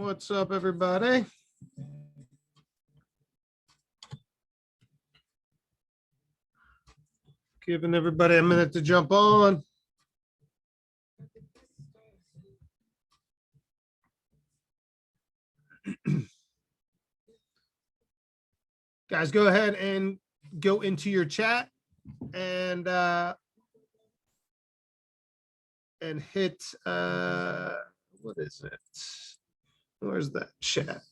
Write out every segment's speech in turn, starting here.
What's up, everybody? Giving everybody a minute to jump on. Guys, go ahead and go into your chat and hit what is it? Where's that chat?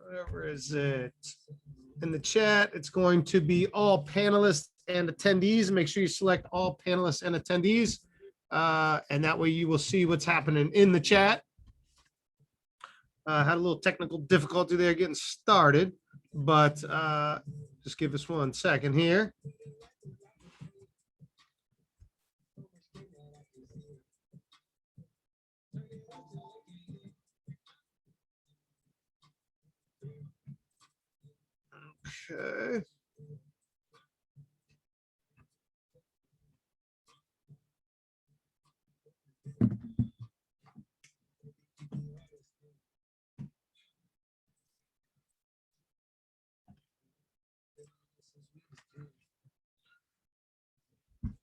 Where is it? In the chat, it's going to be all panelists and attendees. Make sure you select all panelists and attendees. And that way you will see what's happening in the chat. Had a little technical difficulty there getting started, but just give us 1 second here. Okay.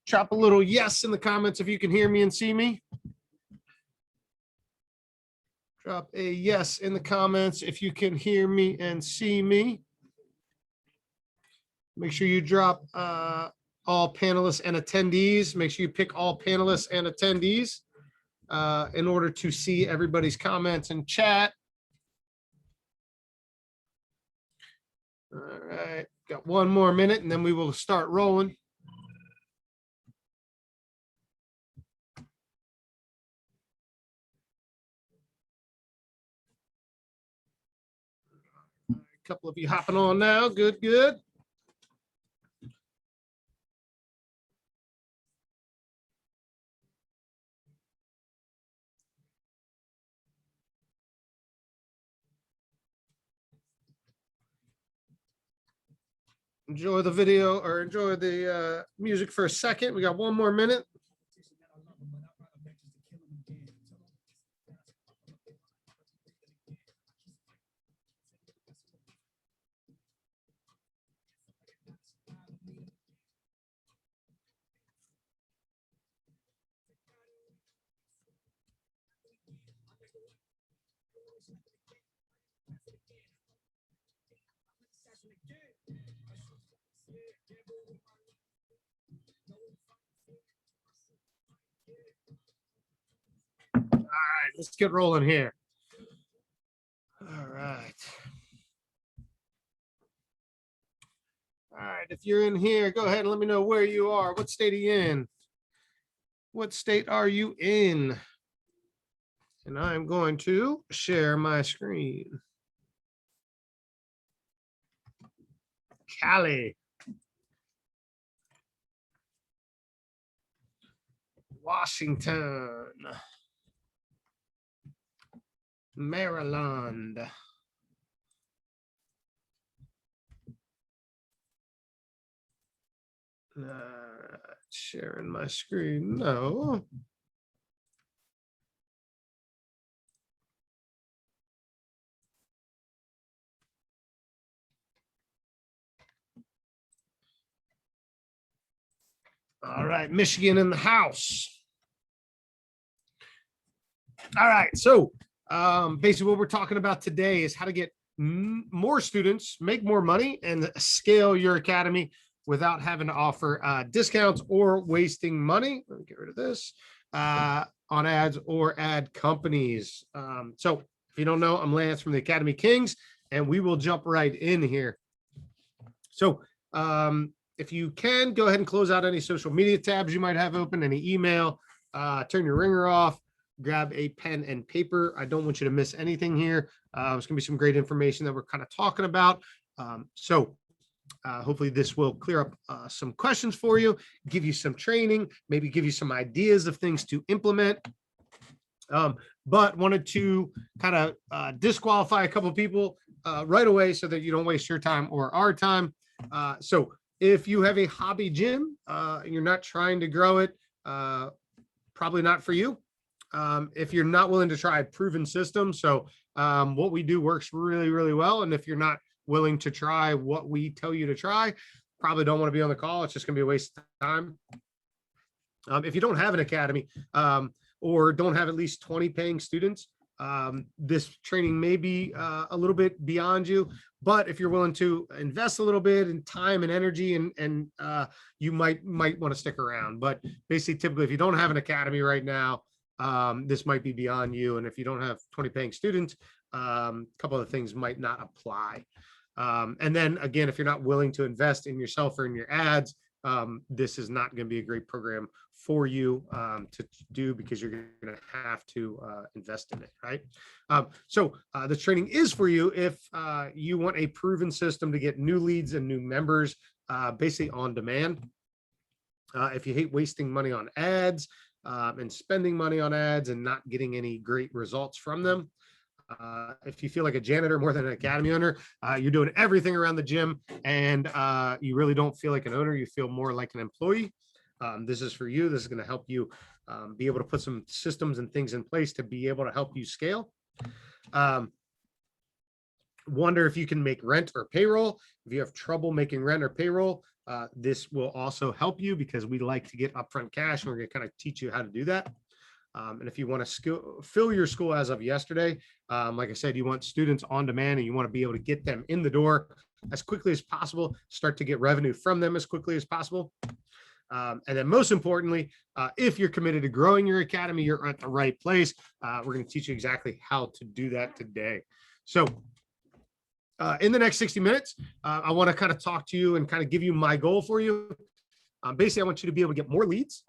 Drop a little yes in the comments if you can hear me and see me. Drop a yes in the comments if you can hear me and see me. Make sure you drop all panelists and attendees. Make sure you pick all panelists and attendees in order to see everybody's comments and chat. All right, got 1 more minute and then we will start rolling. A couple of you hopping on now. Good, good. Enjoy the video or enjoy the music for a second. We got 1 more minute. All right, let's get rolling here. All right. All right, if you're in here, go ahead and let me know where you are. What state are you in? What state are you in? And I'm going to share my screen. Cali. Washington. Maryland. Sharing my screen. No. All right, Michigan in the house. All right, so basically what we're talking about today is how to get more students, make more money, and scale your academy without having to offer discounts or wasting money. Let me get rid of this on ads or ad companies. So if you don't know, I'm Lance from the Academy Kings, and we will jump right in here. So if you can, go ahead and close out any social media tabs you might have open, any email, turn your ringer off, grab a pen and paper. I don't want you to miss anything here. There's going to be some great information that we're kind of talking about. Hopefully this will clear up some questions for you, give you some training, maybe give you some ideas of things to implement. But wanted to kind of disqualify a couple of people right away so that you don't waste your time or our time. So if you have a hobby gym and you're not trying to grow it, probably not for you. If you're not willing to try a proven system, so what we do works really, really well. And if you're not willing to try what we tell you to try, probably don't want to be on the call. It's just going to be a waste of time. If you don't have an academy or don't have at least 20 paying students, this training may be a little bit beyond you. But if you're willing to invest a little bit in time and energy, and you might want to stick around. But basically, typically, if you don't have an academy right now, this might be beyond you. And if you don't have 20 paying students, a couple of things might not apply. And then again, if you're not willing to invest in yourself or in your ads, this is not going to be a great program for you to do, because you're going to have to invest in it, right? So the training is for you if you want a proven system to get new leads and new members, basically on demand. If you hate wasting money on ads and spending money on ads and not getting any great results from them, if you feel like a janitor more than an academy owner, you're doing everything around the gym and you really don't feel like an owner, you feel more like an employee, this is for you. This is going to help you be able to put some systems and things in place to be able to help you scale. Wonder if you can make rent or payroll. If you have trouble making rent or payroll, this will also help you, because we like to get upfront cash, and we're going to kind of teach you how to do that. And if you want to fill your school as of yesterday, like I said, you want students on demand, and you want to be able to get them in the door as quickly as possible, start to get revenue from them as quickly as possible. And then most importantly, if you're committed to growing your academy, you're at the right place. We're going to teach you exactly how to do that today. So in the next 60 minutes, I want to kind of talk to you and kind of give you my goal for you. Basically, I want you to be able to get more leads,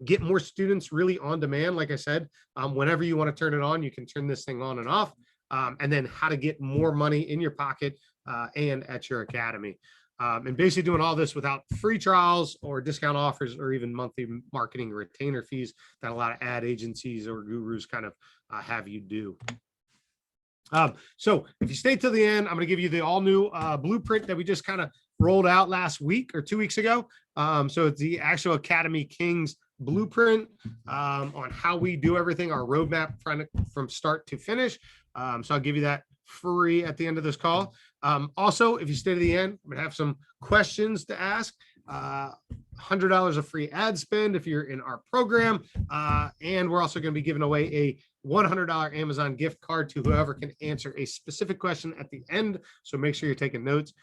get more students really on demand. Like I said, whenever you want to turn it on, you can turn this thing on and off, and then how to get more money in your pocket and at your academy. And basically doing all this without free trials or discount offers or even monthly marketing retainer fees that a lot of ad agencies or gurus kind of have you do. So if you stay till the end, I'm going to give you the all new blueprint that we just kind of rolled out last week or 2 weeks ago. So it's the actual Academy Kings blueprint on how we do everything, our roadmap from start to finish. So I'll give you that free at the end of this call. Also, if you stay to the end, I'm gonna have some questions to ask. $100 of free ad spend if you're in our program. And we're also going to be giving away a $100 Amazon gift card to whoever can answer a specific question at the end. So make sure you're taking notes.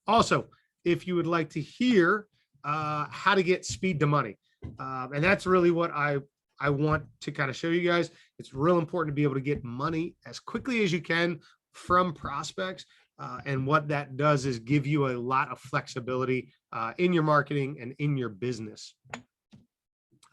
Also, if you would like to hear how to get speed to money, and that's really what I want to kind of show you guys. It's real important to be able to get money as quickly as you can from prospects. And what that does is give you a lot of flexibility in your marketing and in your business.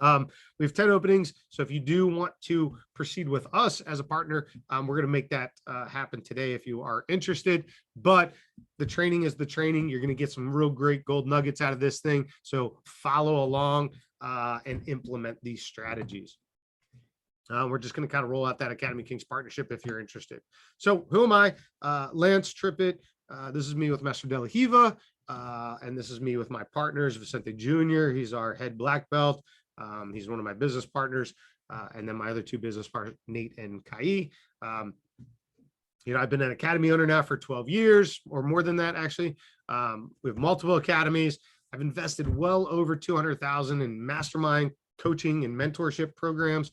We have 10 openings. So if you do want to proceed with us as a partner, we're going to make that happen today if you are interested. But the training is the training. You're going to get some real great gold nuggets out of this thing. So follow along and implement these strategies. We're just going to kind of roll out that Academy Kings partnership if you're interested. So who am I? Lance Trippett. This is me with Master De La Riva. And this is me with my partners, Vicente Jr. He's our head black belt. He's one of my business partners. And then my other two business partners, Nate and Kai. I've been an academy owner now for 12 years or more than that, actually. We have multiple academies. I've invested well over $200,000 in mastermind coaching and mentorship programs.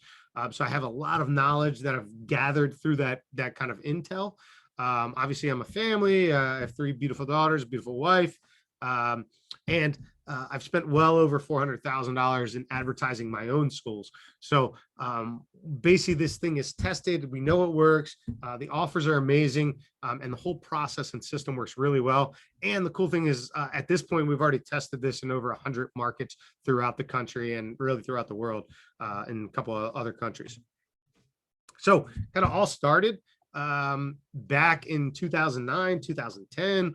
So I have a lot of knowledge that I've gathered through that kind of intel. Obviously, I'm a family. I have 3 beautiful daughters, beautiful wife. And I've spent well over $400,000 in advertising my own schools. So basically, this thing is tested. We know it works. The offers are amazing. And the whole process and system works really well. And the cool thing is, at this point, we've already tested this in over 100 markets throughout the country and really throughout the world in a couple of other countries. So kind of all started back in 2009, 2010,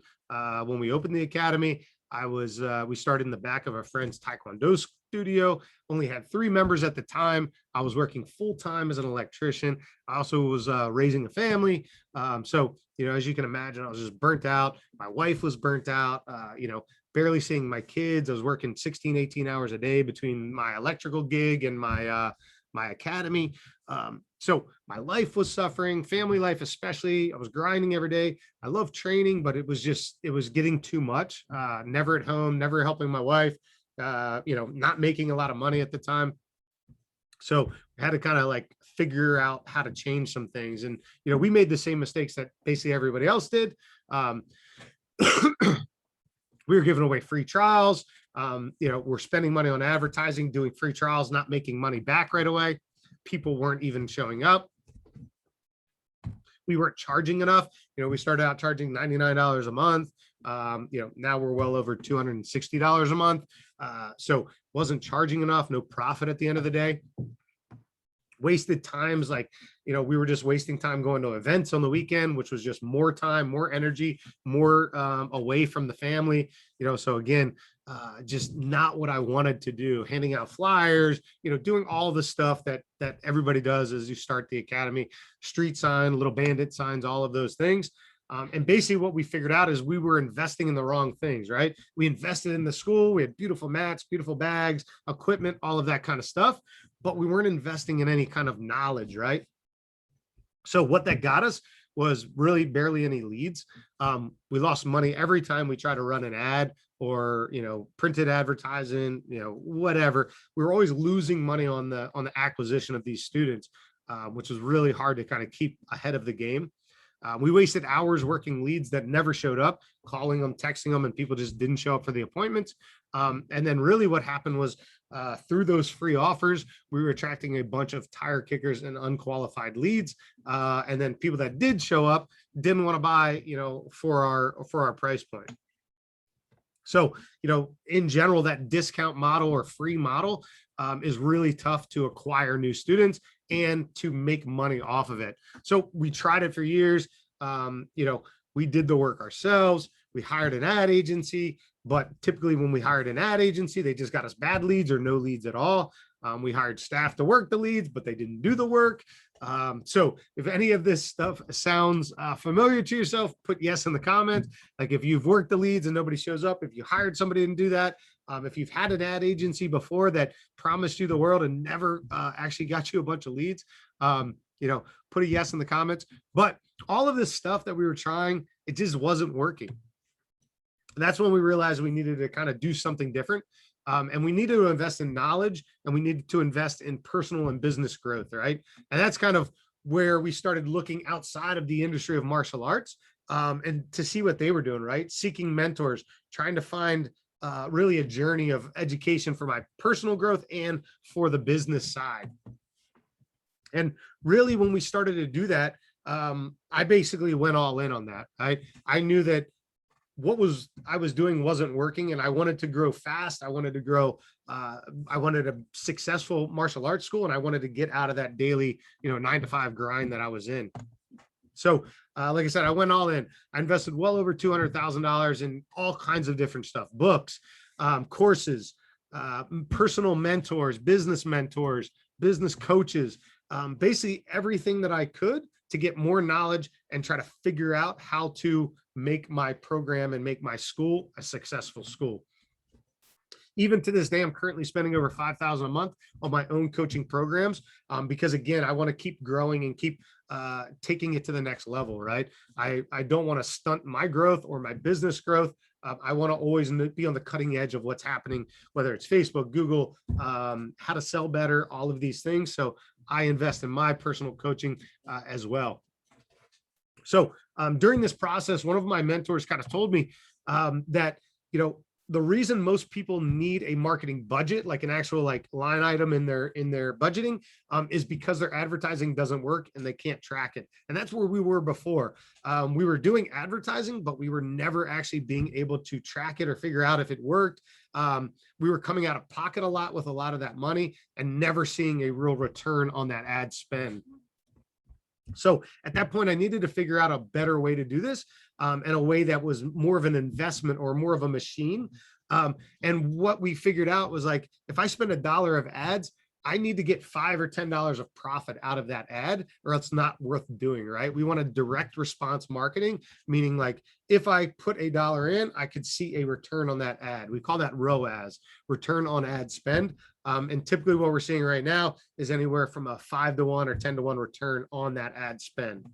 when we opened the academy. We started in the back of a friend's Taekwondo studio, only had 3 members at the time. I was working full-time as an electrician. I also was raising a family. So, as you can imagine, I was just burnt out. My wife was burnt out. barely seeing my kids. I was working 16, 18 hours a day between my electrical gig and my academy. So my life was suffering, family life especially. I was grinding every day. I love training, but it was getting too much. Never at home, never helping my wife. Not making a lot of money at the time. So I had to kind of like figure out how to change some things. And, we made the same mistakes that basically everybody else did. We were giving away free trials. We're spending money on advertising, doing free trials, not making money back right away. People weren't even showing up. We weren't charging enough. We started out charging $99 a month. Now we're well over $260 a month. So wasn't charging enough, no profit at the end of the day. Wasted times, like, we were just wasting time going to events on the weekend, which was just more time, more energy, more away from the family. So again, just not what I wanted to do. Handing out flyers, doing all the stuff that everybody does as you start the academy, street sign, little bandit signs, all of those things. And basically what we figured out is we were investing in the wrong things, right? We invested in the school. We had beautiful mats, beautiful bags, equipment, all of that kind of stuff, but we weren't investing in any kind of knowledge, right? So what that got us was really barely any leads. We lost money every time we tried to run an ad or, printed advertising, whatever. We were always losing money on the acquisition of these students, which was really hard to kind of keep ahead of the game. We wasted hours working leads that never showed up, calling them, texting them, and people just didn't show up for the appointments. And then really what happened was through those free offers, we were attracting a bunch of tire kickers and unqualified leads. And then people that did show up didn't want to buy, for our price point. So, in general, that discount model or free model is really tough to acquire new students and to make money off of it. So we tried it for years. We did the work ourselves. We hired an ad agency, but typically when we hired an ad agency, they just got us bad leads or no leads at all. We hired staff to work the leads, but they didn't do the work. So if any of this stuff sounds familiar to yourself, put yes in the comments. Like if you've worked the leads and nobody shows up, if you hired somebody to do that, if you've had an ad agency before that promised you the world and never actually got you a bunch of leads, put a yes in the comments. But all of this stuff that we were trying, it just wasn't working. And that's when we realized we needed to kind of do something different. And we needed to invest in knowledge, and we needed to invest in personal and business growth, right? And that's kind of where we started looking outside of the industry of martial arts and to see what they were doing, right? Seeking mentors, trying to find really a journey of education for my personal growth and for the business side. And really, when we started to do that, I basically went all in on that. I knew that what I was doing wasn't working, and I wanted to grow fast. I wanted to grow. I wanted a successful martial arts school, and I wanted to get out of that daily, 9-to-5 grind that I was in. So, like I said, I went all in. I invested well over $200,000 in all kinds of different stuff: books, courses, personal mentors, business coaches, basically everything that I could to get more knowledge and try to figure out how to make my program and make my school a successful school. Even to this day, I'm currently spending over $5,000 a month on my own coaching programs because, again, I want to keep growing and keep taking it to the next level, right? I don't want to stunt my growth or my business growth. I want to always be on the cutting edge of what's happening, whether it's Facebook, Google, how to sell better, all of these things. So I invest in my personal coaching as well. So during this process, one of my mentors kind of told me that, the reason most people need a marketing budget, like an actual line item in their budgeting, is because their advertising doesn't work and they can't track it. And that's where we were before. We were doing advertising, but we were never actually being able to track it or figure out if it worked. We were coming out of pocket a lot with a lot of that money and never seeing a real return on that ad spend. So at that point, I needed to figure out a better way to do this and a way that was more of an investment or more of a machine. And what we figured out was if I spend $1 of ads, I need to get $5 or $10 of profit out of that ad, or it's not worth doing, right? We want a direct response marketing, meaning like if I put $1 in, I could see a return on that ad. We call that ROAS, return on ad spend. And typically what we're seeing right now is anywhere from a 5-to-1 or 10-to-1 return on that ad spend.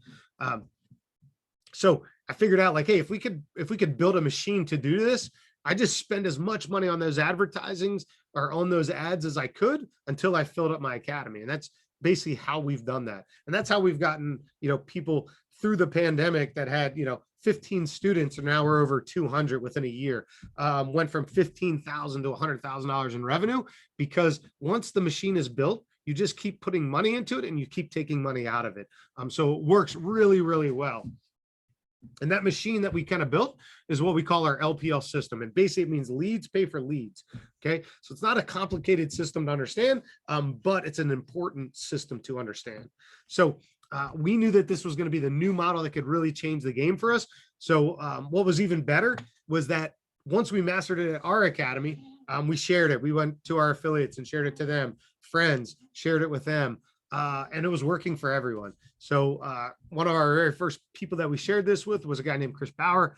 So I figured out like, hey, if we could build a machine to do this, I just spend as much money on those advertisings or on those ads as I could until I filled up my academy. And that's basically how we've done that. And that's how we've gotten, people through the pandemic that had, 15 students, and now we're over 200 within a year. Went from $15,000 to $100,000 in revenue, because once the machine is built, you just keep putting money into it and you keep taking money out of it. So it works really, really well. And that machine that we kind of built is what we call our LPL system. And basically it means leads pay for leads. Okay. So it's not a complicated system to understand, but it's an important system to understand. So we knew that this was going to be the new model that could really change the game for us. So what was even better was that once we mastered it at our academy, we shared it. We went to our affiliates and shared it to them, friends, shared it with them. And it was working for everyone. So one of our very first people that we shared this with was a guy named Chris Bauer.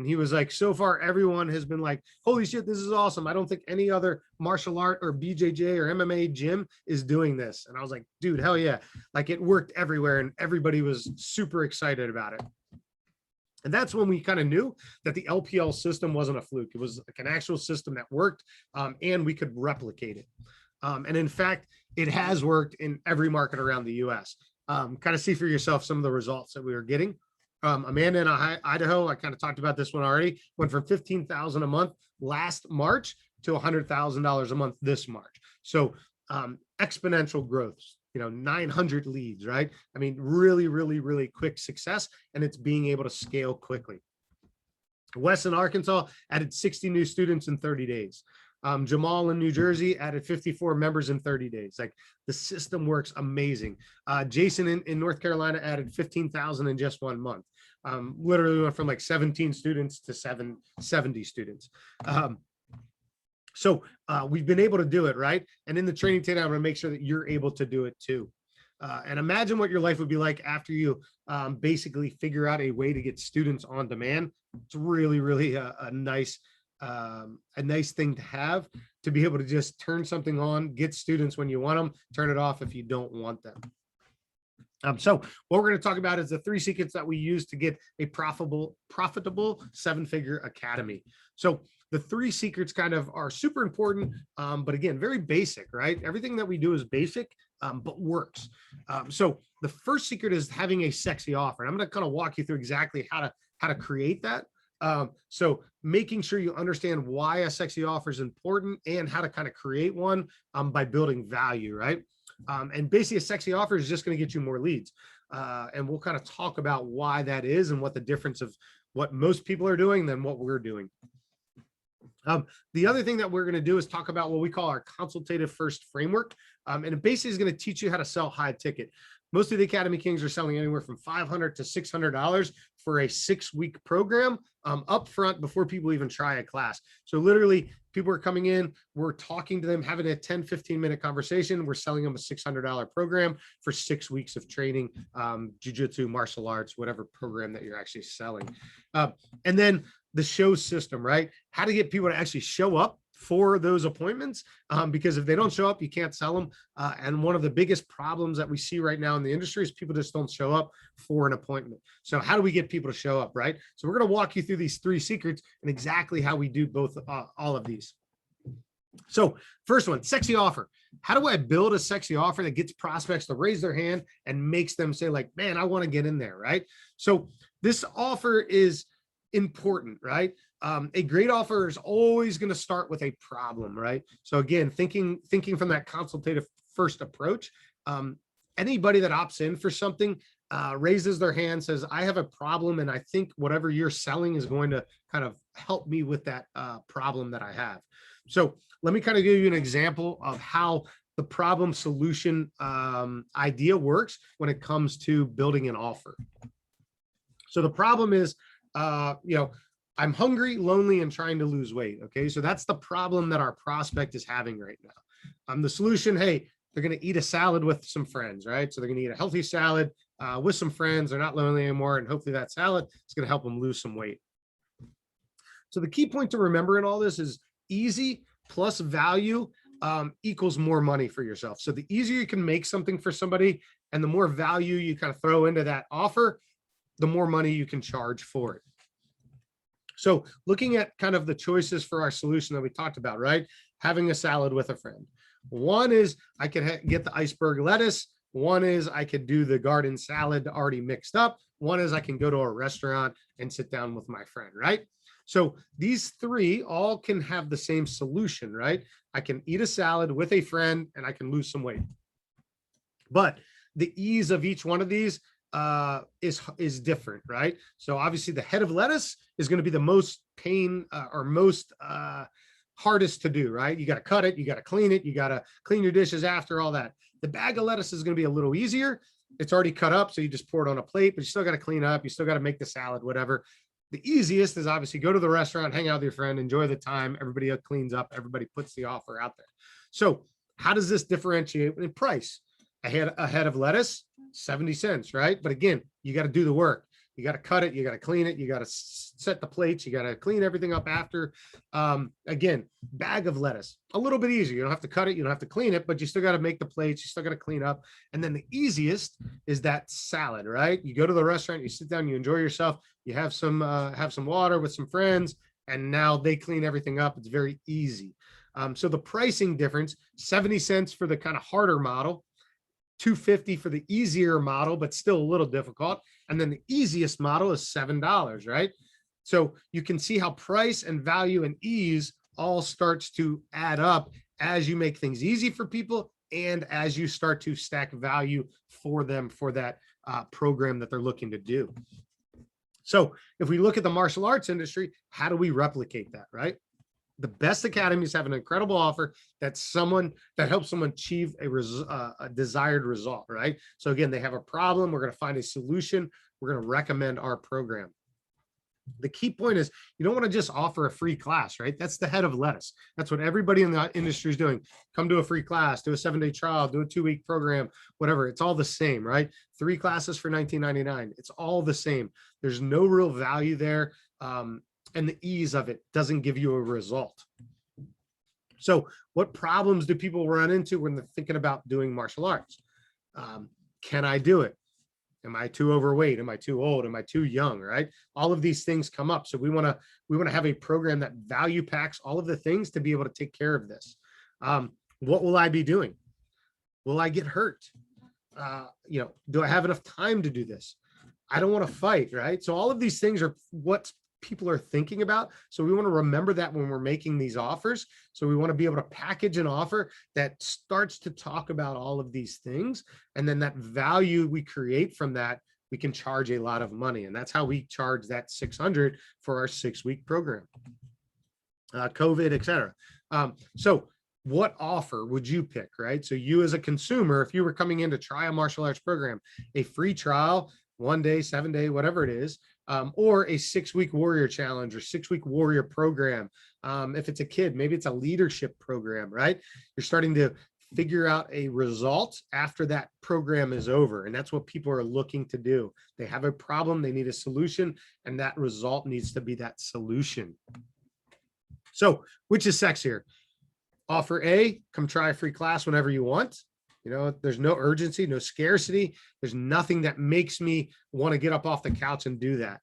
He was like, so far, everyone has been like, holy shit, this is awesome. I don't think any other martial art or BJJ or MMA gym is doing this. And I was like, dude, hell yeah. Like it worked everywhere and everybody was super excited about it. And that's when we kind of knew that the LPL system wasn't a fluke. It was like an actual system that worked, and we could replicate it. And in fact, it has worked in every market around the US. Kind of see for yourself some of the results that we were getting. Amanda in Idaho, I kind of talked about this one already, went from $15,000 a month last March to $100,000 a month this March. So exponential growth, 900 leads, right? I mean, really, really, really quick success, and it's being able to scale quickly. Wes in Arkansas added 60 new students in 30 days. Jamal in New Jersey added 54 members in 30 days. Like the system works amazing. Jason in North Carolina added 15,000 in just 1 month. Literally went from like 17 students to 70 students. So we've been able to do it, right? And in the training today, I'm going to make sure that you're able to do it too. And imagine what your life would be like after you basically figure out a way to get students on demand. It's really, really a nice thing to have, to be able to just turn something on, get students when you want them, turn it off if you don't want them. So what we're going to talk about is the 3 secrets that we use to get a profitable 7-figure academy. So the 3 secrets kind of are super important, but again, very basic, right? Everything that we do is basic, but works. So the first secret is having a sexy offer. And I'm going to kind of walk you through exactly how to create that. So making sure you understand why a sexy offer is important and how to kind of create one by building value, right? And basically a sexy offer is just going to get you more leads. And we'll kind of talk about why that is and what the difference of what most people are doing than what we're doing. The other thing that we're going to do is talk about what we call our consultative first framework. And it basically is going to teach you how to sell high ticket. Most of the Academy Kings are selling anywhere from $500 to $600 for a 6-week program upfront before people even try a class. So literally people are coming in, we're talking to them, having a 10-15-minute conversation. We're selling them a $600 program for 6 weeks of training, jiu-jitsu, martial arts, whatever program that you're actually selling. And then the show system, right? How to get people to actually show up for those appointments, because if they don't show up, you can't sell them. And one of the biggest problems that we see right now in the industry is people just don't show up for an appointment. So how do we get people to show up, right? So we're going to walk you through these 3 secrets and exactly how we do both, all of these. So first one, sexy offer. How do I build a sexy offer that gets prospects to raise their hand and makes them say like, man, I want to get in there, right? So this offer is important, right? A great offer is always going to start with a problem, right? So again, thinking from that consultative first approach, anybody that opts in for something raises their hand, says, I have a problem, and I think whatever you're selling is going to kind of help me with that problem that I have. So let me kind of give you an example of how the problem solution idea works when it comes to building an offer. So the problem is, I'm hungry, lonely, and trying to lose weight. Okay. So that's the problem that our prospect is having right now. The solution, hey, they're going to eat a salad with some friends, right? So they're going to eat a healthy salad with some friends. They're not lonely anymore. And hopefully that salad is going to help them lose some weight. So the key point to remember in all this is easy plus value equals more money for yourself. So the easier you can make something for somebody and the more value you kind of throw into that offer, the more money you can charge for it. So looking at kind of the choices for our solution that we talked about, right? Having a salad with a friend. One is I could get the iceberg lettuce. One is I could do the garden salad already mixed up. One is I can go to a restaurant and sit down with my friend, right? So these three all can have the same solution, right? I can eat a salad with a friend and I can lose some weight. But the ease of each one of these is different, right? So obviously the head of lettuce is going to be the most pain or most hardest to do, right? You got to cut it, you got to clean it, you got to clean your dishes after all that. The bag of lettuce is going to be a little easier. It's already cut up, so you just pour it on a plate, but you still got to clean up, you still got to make the salad, whatever. The easiest is obviously go to the restaurant, hang out with your friend, enjoy the time, everybody cleans up, everybody puts the offer out there. So how does this differentiate in price? A head of lettuce, 70 cents, right? But again, you got to do the work. You got to cut it. You got to clean it. You got to set the plates. You got to clean everything up after. Again, bag of lettuce, a little bit easier. You don't have to cut it. You don't have to clean it, but you still got to make the plates. You still got to clean up. And then the easiest is that salad, right? You go to the restaurant, you sit down, you enjoy yourself. You have some water with some friends, and now they clean everything up. It's very easy. So the pricing difference, 70 cents for the kind of harder model, $2.50 for the easier model, but still a little difficult. And then the easiest model is $7, right? So you can see how price and value and ease all starts to add up as you make things easy for people and as you start to stack value for them for that program that they're looking to do. So if we look at the martial arts industry, how do we replicate that, right? The best academies have an incredible offer that helps someone achieve a desired result, right? So again, they have a problem. We're going to find a solution. We're going to recommend our program. The key point is you don't want to just offer a free class, right? That's the head of lettuce. That's what everybody in the industry is doing. Come to a free class, do a 7-day trial, do a 2-week program, whatever. It's all the same, right? 3 classes for $19.99. It's all the same. There's no real value there. And the ease of it doesn't give you a result. So what problems do people run into when they're thinking about doing martial arts? Can I do it? Am I too overweight? Am I too old? Am I too young? Right? All of these things come up. So we want to have a program that value packs all of the things to be able to take care of this. What will I be doing? Will I get hurt? Do I have enough time to do this? I don't want to fight, right? So all of these things are what people are thinking about. So we want to remember that when we're making these offers. So we want to be able to package an offer that starts to talk about all of these things. And then that value we create from that, we can charge a lot of money. And that's how we charge that $600 for our 6-week program, COVID, et cetera. So what offer would you pick, right? So you as a consumer, if you were coming in to try a martial arts program, a free trial, 1 day, 7 day, whatever it is, or a 6-week warrior challenge or 6-week warrior program. If it's a kid, maybe it's a leadership program, right? You're starting to figure out a result after that program is over. And that's what people are looking to do. They have a problem, they need a solution, and that result needs to be that solution. So which is sexier? Offer A, come try a free class whenever you want. There's no urgency, no scarcity. There's nothing that makes me want to get up off the couch and do that.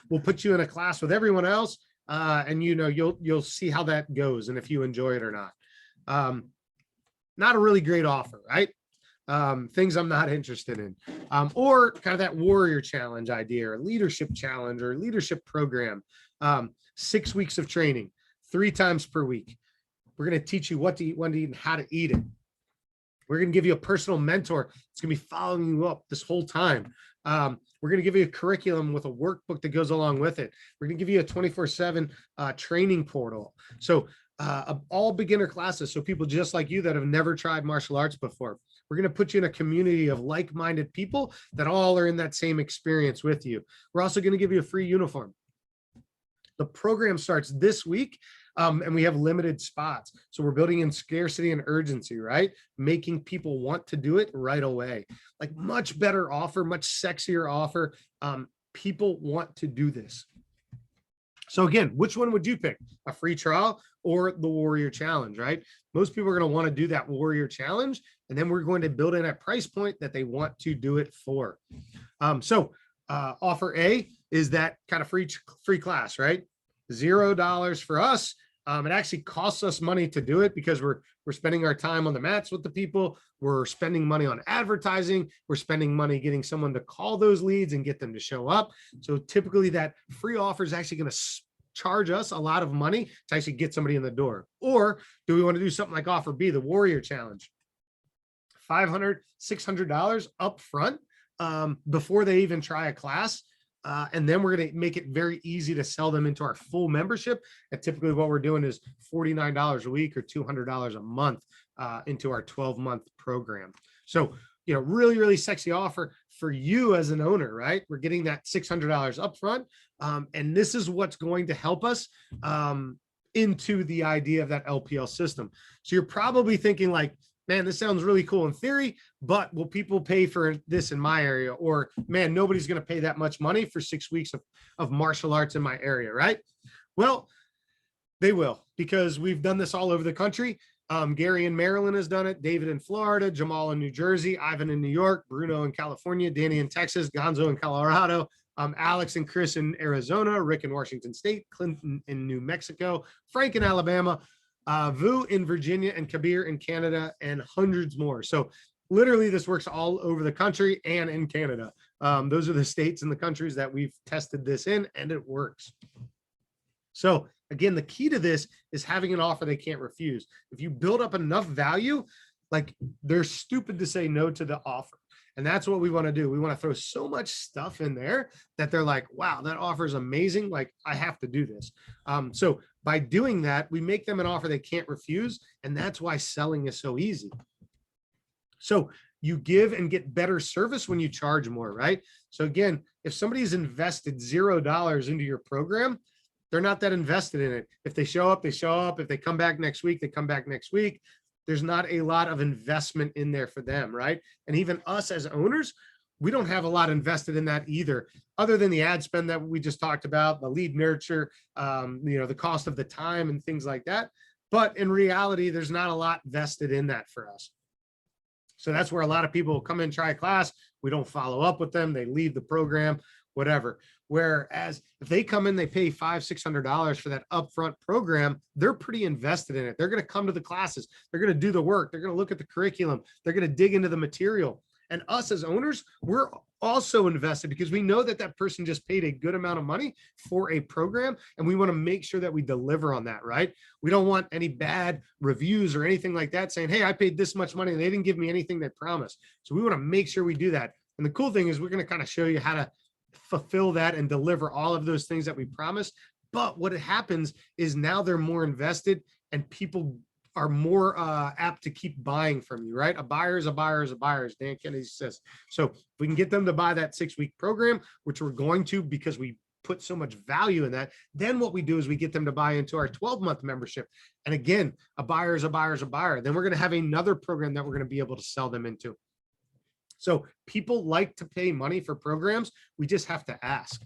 We'll put you in a class with everyone else, and you'll see how that goes and if you enjoy it or not. Not a really great offer, right? Things I'm not interested in. Or kind of that warrior challenge idea or leadership challenge or leadership program. 6 weeks of training, 3 times per week. We're going to teach you what to eat, when to eat, and how to eat it. We're going to give you a personal mentor. It's going to be following you up this whole time. We're going to give you a curriculum with a workbook that goes along with it. We're going to give you a 24/7 training portal. So all beginner classes. So people just like you that have never tried martial arts before. We're going to put you in a community of like-minded people that all are in that same experience with you. We're also going to give you a free uniform. The program starts this week. And we have limited spots. So we're building in scarcity and urgency, right? Making people want to do it right away. Like much better offer, much sexier offer. People want to do this. So again, which one would you pick? A free trial or the Warrior Challenge, right? Most people are going to want to do that Warrior Challenge, and then we're going to build in a price point that they want to do it for. Offer A is that kind of free class, right? $0 for us. It actually costs us money to do it because we're spending our time on the mats with the people. We're spending money on advertising. We're spending money getting someone to call those leads and get them to show up. So typically that free offer is actually going to charge us a lot of money to actually get somebody in the door. Or do we want to do something like offer B, the Warrior Challenge? $500, $600 up front before they even try a class. And then we're going to make it very easy to sell them into our full membership. And typically what we're doing is $49 a week or $200 a month into our 12-month program. So, really, really sexy offer for you as an owner, right? We're getting that $600 up front. And this is what's going to help us into the idea of that LPL system. So you're probably thinking like, man, this sounds really cool in theory, but will people pay for this in my area? Or man, nobody's going to pay that much money for 6 weeks of martial arts in my area, right? Well, they will, because we've done this all over the country. Gary in Maryland has done it, David in Florida, Jamal in New Jersey, Ivan in New York, Bruno in California, Danny in Texas, Gonzo in Colorado, Alex and Chris in Arizona, Rick in Washington State, Clinton in New Mexico, Frank in Alabama, Vu in Virginia, and Kabir in Canada, and hundreds more. So literally this works all over the country and in Canada. Those are the states and the countries that we've tested this in, and it works. So again, the key to this is having an offer they can't refuse. If you build up enough value, like they're stupid to say no to the offer. And that's what we want to do. We want to throw so much stuff in there that they're like, wow, that offer is amazing. Like, I have to do this. So by doing that, we make them an offer they can't refuse. And that's why selling is so easy. So you give and get better service when you charge more, right? So again, if somebody's invested $0 into your program, they're not that invested in it. If they show up, they show up. If they come back next week, they come back next week. There's not a lot of investment in there for them, right? And even us as owners, we don't have a lot invested in that either, other than the ad spend that we just talked about, the lead nurture, the cost of the time and things like that. But in reality, there's not a lot vested in that for us. So that's where a lot of people come in, try a class. We don't follow up with them. They leave the program, whatever. Whereas if they come in, they pay $500, $600 for that upfront program, they're pretty invested in it. They're going to come to the classes. They're going to do the work. They're going to look at the curriculum. They're going to dig into the material. And us as owners, we're also invested because we know that that person just paid a good amount of money for a program. And we want to make sure that we deliver on that, right? We don't want any bad reviews or anything like that saying, hey, I paid this much money and they didn't give me anything they promised. So we want to make sure we do that. And the cool thing is we're going to kind of show you how to fulfill that and deliver all of those things that we promised. But what happens is now they're more invested and people are more apt to keep buying from you, right? A buyer is a buyer is a buyer, as Dan Kennedy says. So if we can get them to buy that 6-week program, which we're going to because we put so much value in that, then what we do is we get them to buy into our 12-month membership. And again, a buyer is a buyer is a buyer. Then we're going to have another program that we're going to be able to sell them into. So people like to pay money for programs. We just have to ask.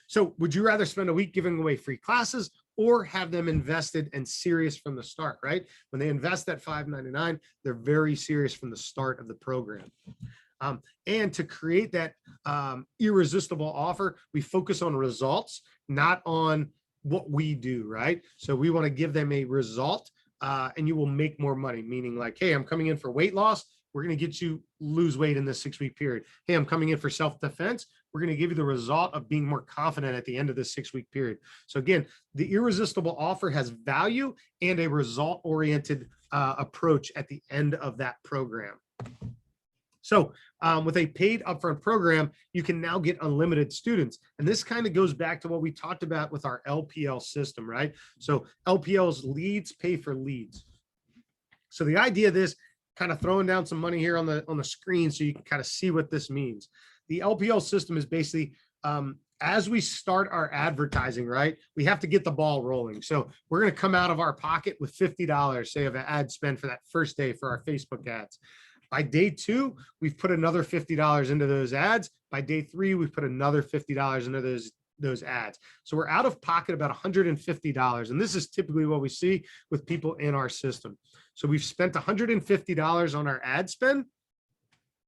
So would you rather spend a week giving away free classes or have them invested and serious from the start, right? When they invest at $5.99, they're very serious from the start of the program. And to create that irresistible offer, we focus on results, not on what we do, right? So we want to give them a result and you will make more money, meaning like, hey, I'm coming in for weight loss. We're going to get you lose weight in this 6-week period. Hey, I'm coming in for self-defense. We're going to give you the result of being more confident at the end of this 6-week period. So again, the irresistible offer has value and a result-oriented approach at the end of that program. So with a paid upfront program, you can now get unlimited students. And this kind of goes back to what we talked about with our LPL system, right? So LPL's leads pay for leads. So the idea of this, kind of throwing down some money here on the screen so you can kind of see what this means. The LPL system is basically as we start our advertising, right, we have to get the ball rolling. So we're going to come out of our pocket with $50, say, of an ad spend for that first day for our Facebook ads. By day 2, we've put another $50 into those ads. By day 3, we've put another $50 into those ads. So we're out of pocket about $150. And this is typically what we see with people in our system. So we've spent $150 on our ad spend.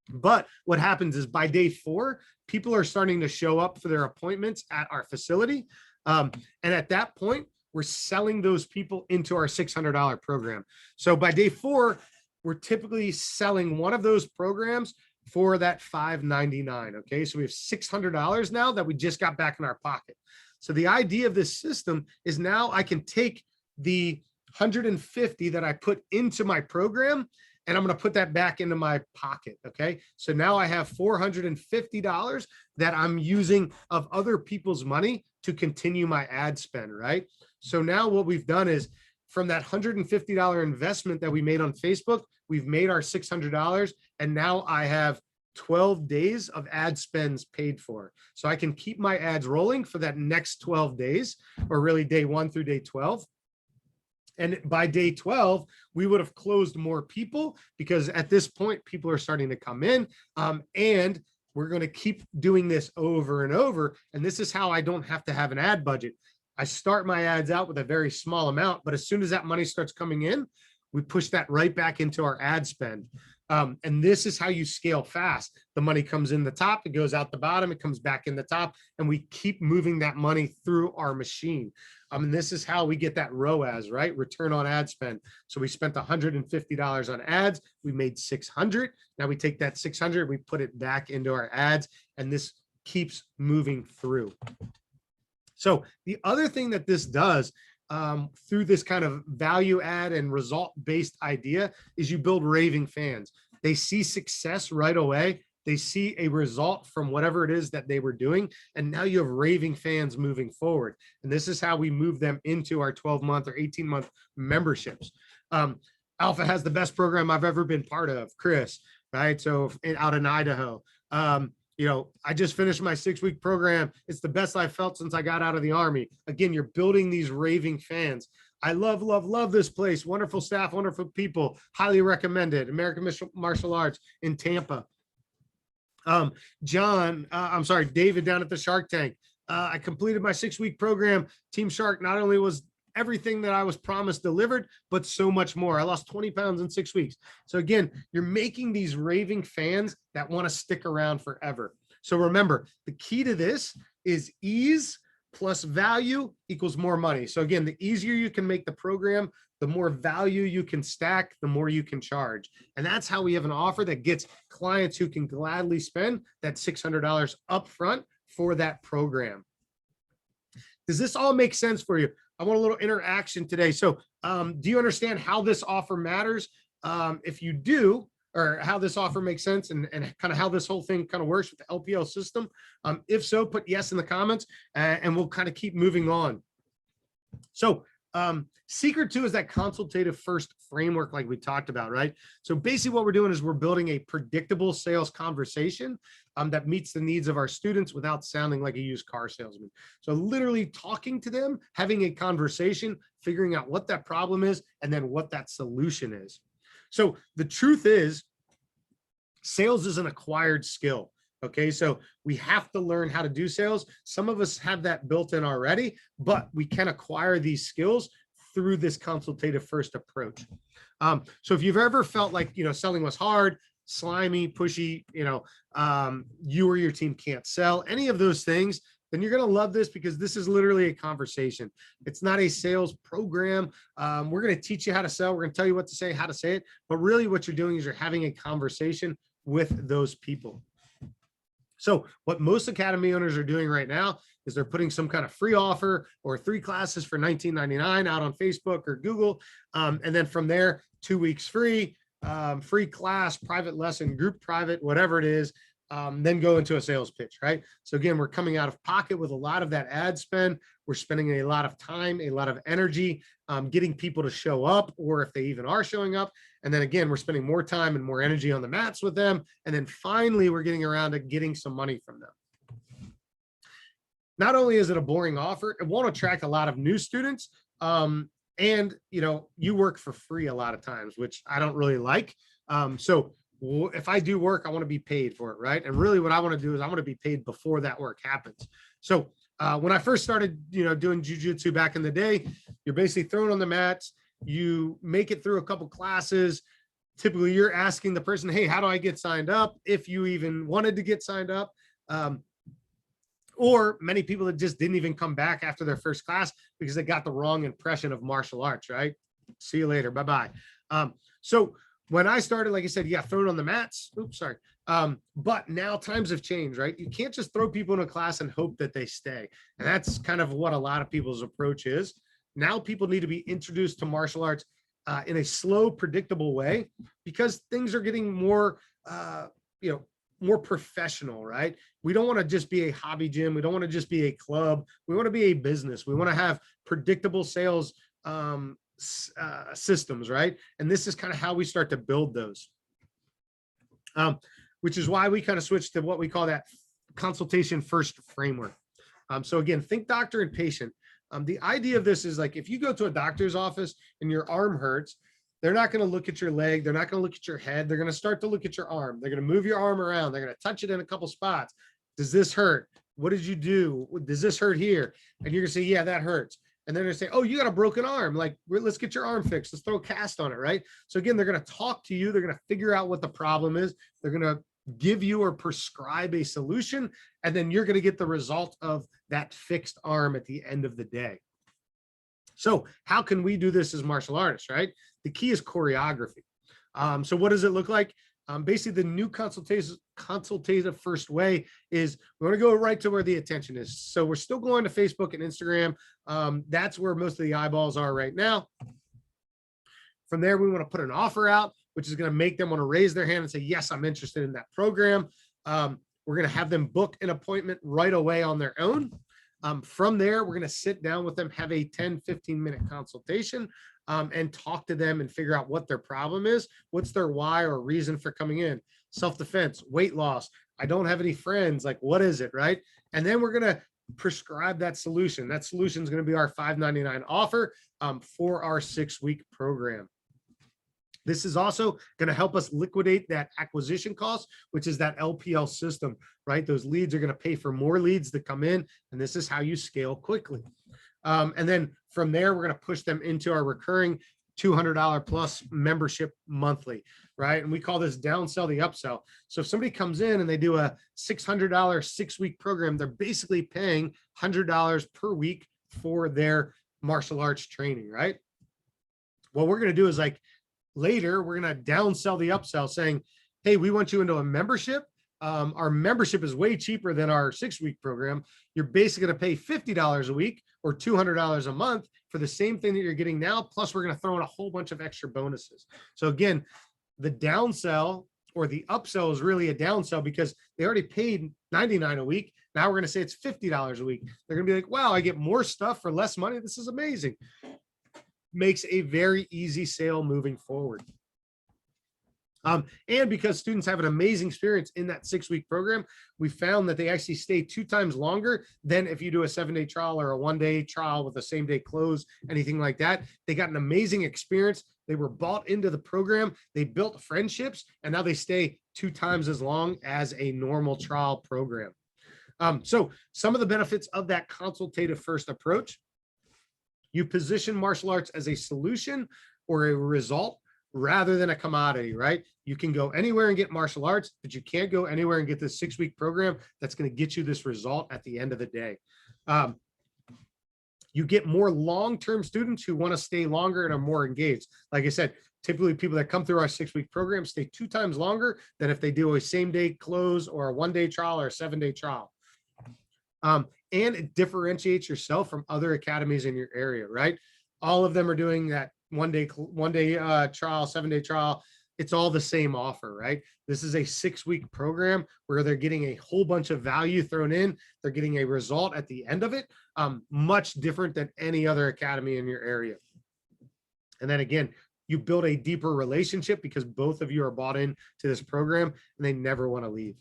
But what happens is by day 4, people are starting to show up for their appointments at our facility. And at that point, we're selling those people into our $600 program. So by day 4, we're typically selling one of those programs for that $599. Okay, so we have $600 now that we just got back in our pocket. So the idea of this system is now I can take the $150 that I put into my program, and I'm going to put that back into my pocket. Okay, so now I have $450 that I'm using of other people's money to continue my ad spend, right? So now what we've done is, from that $150 investment that we made on Facebook, we've made our $600, and now I have 12 days of ad spends paid for. So I can keep my ads rolling for that next 12 days, or really day 1 through day 12. And by day 12, we would have closed more people, because at this point, people are starting to come in, and we're going to keep doing this over and over. And this is how I don't have to have an ad budget. I start my ads out with a very small amount, but as soon as that money starts coming in, we push that right back into our ad spend. And this is how you scale fast. The money comes in the top, it goes out the bottom, it comes back in the top, and we keep moving that money through our machine. And this is how we get that ROAS, right? Return on ad spend. So we spent $150 on ads, we made 600. Now we take that 600, we put it back into our ads, and this keeps moving through. So the other thing that this does, through this kind of value add and result-based idea, is you build raving fans. They see success right away. They see a result from whatever it is that they were doing. And now you have raving fans moving forward. And this is how we move them into our 12-month or 18-month memberships. Alpha has the best program I've ever been part of, Chris, right? So out in Idaho. I just finished my 6-week program. It's the best I've felt since I got out of the Army. Again, you're building these raving fans. I love, love, love this place. Wonderful staff, wonderful people. Highly recommended. American Martial Arts in Tampa. David down at the Shark Tank. I completed my 6-week program. Team Shark not only was everything that I was promised delivered, but so much more. I lost 20 pounds in 6 weeks. So again, you're making these raving fans that want to stick around forever. So remember, the key to this is ease plus value equals more money. So again, the easier you can make the program, the more value you can stack, the more you can charge. And that's how we have an offer that gets clients who can gladly spend that $600 upfront for that program. Does this all make sense for you? I want a little interaction today. So do you understand how this offer matters? If you do, or how this offer makes sense, and kind of how this whole thing kind of works with the LPL system. If so, put yes in the comments, and we'll kind of keep moving on. So secret 2 is that consultative first framework, like we talked about, right? So basically what we're doing is we're building a predictable sales conversation that meets the needs of our students without sounding like a used car salesman. So literally talking to them, having a conversation, figuring out what that problem is, and then what that solution is. So the truth is, sales is an acquired skill. Okay, so we have to learn how to do sales. Some of us have that built in already, but we can acquire these skills through this consultative first approach. So if you've ever felt like, selling was hard, slimy, pushy, you or your team can't sell, any of those things, then you're going to love this, because this is literally a conversation. It's not a sales program. We're going to teach you how to sell. We're going to tell you what to say, how to say it. But really what you're doing is you're having a conversation with those people. So what most academy owners are doing right now is they're putting some kind of free offer or 3 classes for $19.99 out on Facebook or Google. And then from there, 2 weeks free, free class, private lesson, group private, whatever it is. Then go into a sales pitch, right? So again, we're coming out of pocket with a lot of that ad spend. We're spending a lot of time, a lot of energy, getting people to show up, or if they even are showing up. And then again, we're spending more time and more energy on the mats with them. And then finally, we're getting around to getting some money from them. not only is it a boring offer, it won't attract a lot of new students. And you work for free a lot of times, which I don't really like. So if I do work, I want to be paid for it, right? And really what I want to do is I want to be paid before that work happens. So when I first started, doing jujitsu back in the day, you're basically thrown on the mats, you make it through a couple classes. Typically you're asking the person, hey, how do I get signed up? If you even wanted to get signed up. Or many people that just didn't even come back after their first class because they got the wrong impression of martial arts, right? See you later. Bye-bye. So when I started, like I said, you got thrown on the mats. Oops, sorry. But now times have changed, right? You can't just throw people in a class and hope that they stay. And that's kind of what a lot of people's approach is. Now people need to be introduced to martial arts in a slow, predictable way, because things are getting more, more professional, right? We don't want to just be a hobby gym. We don't want to just be a club. We want to be a business. We want to have predictable sales systems, right? And this is kind of how we start to build those, which is why we kind of switched to what we call that consultation first framework. So again, think doctor and patient. The idea of this is like, if you go to a doctor's office and your arm hurts, they're not going to look at your leg. They're not going to look at your head. They're going to start to look at your arm. They're going to move your arm around. They're going to touch it in a couple spots. Does this hurt? What did you do? Does this hurt here? And you're going to say, yeah, that hurts. And then they're going to say, oh, you got a broken arm. Like, let's get your arm fixed. Let's throw a cast on it, right? So again, they're going to talk to you. They're going to figure out what the problem is. They're going to give you or prescribe a solution. And then you're going to get the result of that fixed arm at the end of the day. So how can we do this as martial artists, right? The key is choreography. So what does it look like? Basically, the new consultative first way is we want to go right to where the attention is. So we're still going to Facebook and Instagram. That's where most of the eyeballs are right now. From there, we want to put an offer out, which is going to make them want to raise their hand and say, yes, I'm interested in that program. We're going to have them book an appointment right away on their own. From there, we're going to sit down with them, have a 10, 15-minute consultation, and talk to them and figure out what their problem is. What's their why or reason for coming in? Self-defense, weight loss. I don't have any friends. Like, what is it, right? And then we're going to prescribe that solution. That solution is going to be our $5.99 offer for our 6-week program. This is also going to help us liquidate that acquisition cost, which is that LPL system, right? Those leads are going to pay for more leads that come in, and this is how you scale quickly. And then from there, we're going to push them into our recurring $200 plus membership monthly, right? And we call this downsell the upsell. So if somebody comes in and they do a $600 6-week program, they're basically paying $100 per week for their martial arts training, right? What we're going to do is, like, later, we're going to downsell the upsell, saying, hey, we want you into a membership. Our membership is way cheaper than our 6-week program. You're basically going to pay $50 a week or $200 a month for the same thing that you're getting now. Plus, we're going to throw in a whole bunch of extra bonuses. So again, the downsell or the upsell is really a downsell because they already paid $99 a week. Now we're going to say it's $50 a week. They're going to be like, wow, I get more stuff for less money. This is amazing. Makes a very easy sale moving forward. And because students have an amazing experience in that 6-week program, we found that they actually stay 2 times longer than if you do a 7-day trial or a 1-day trial with a same-day close, anything like that. They got an amazing experience. They were bought into the program. They built friendships, and now they stay 2 times as long as a normal trial program. So some of the benefits of that consultative first approach: you position martial arts as a solution or a result rather than a commodity, right? You can go anywhere and get martial arts, but you can't go anywhere and get this 6-week program that's going to get you this result at the end of the day. You get more long-term students who want to stay longer and are more engaged. Like I said, typically people that come through our 6-week program stay 2 times longer than if they do a same-day close or a 1-day trial or a 7-day trial. And it differentiates yourself from other academies in your area, right? All of them are doing that one day trial, 7-day trial. It's all the same offer, right? This is a 6-week program where they're getting a whole bunch of value thrown in. They're getting a result at the end of it, much different than any other academy in your area. And then again, you build a deeper relationship because both of you are bought in to this program and they never want to leave.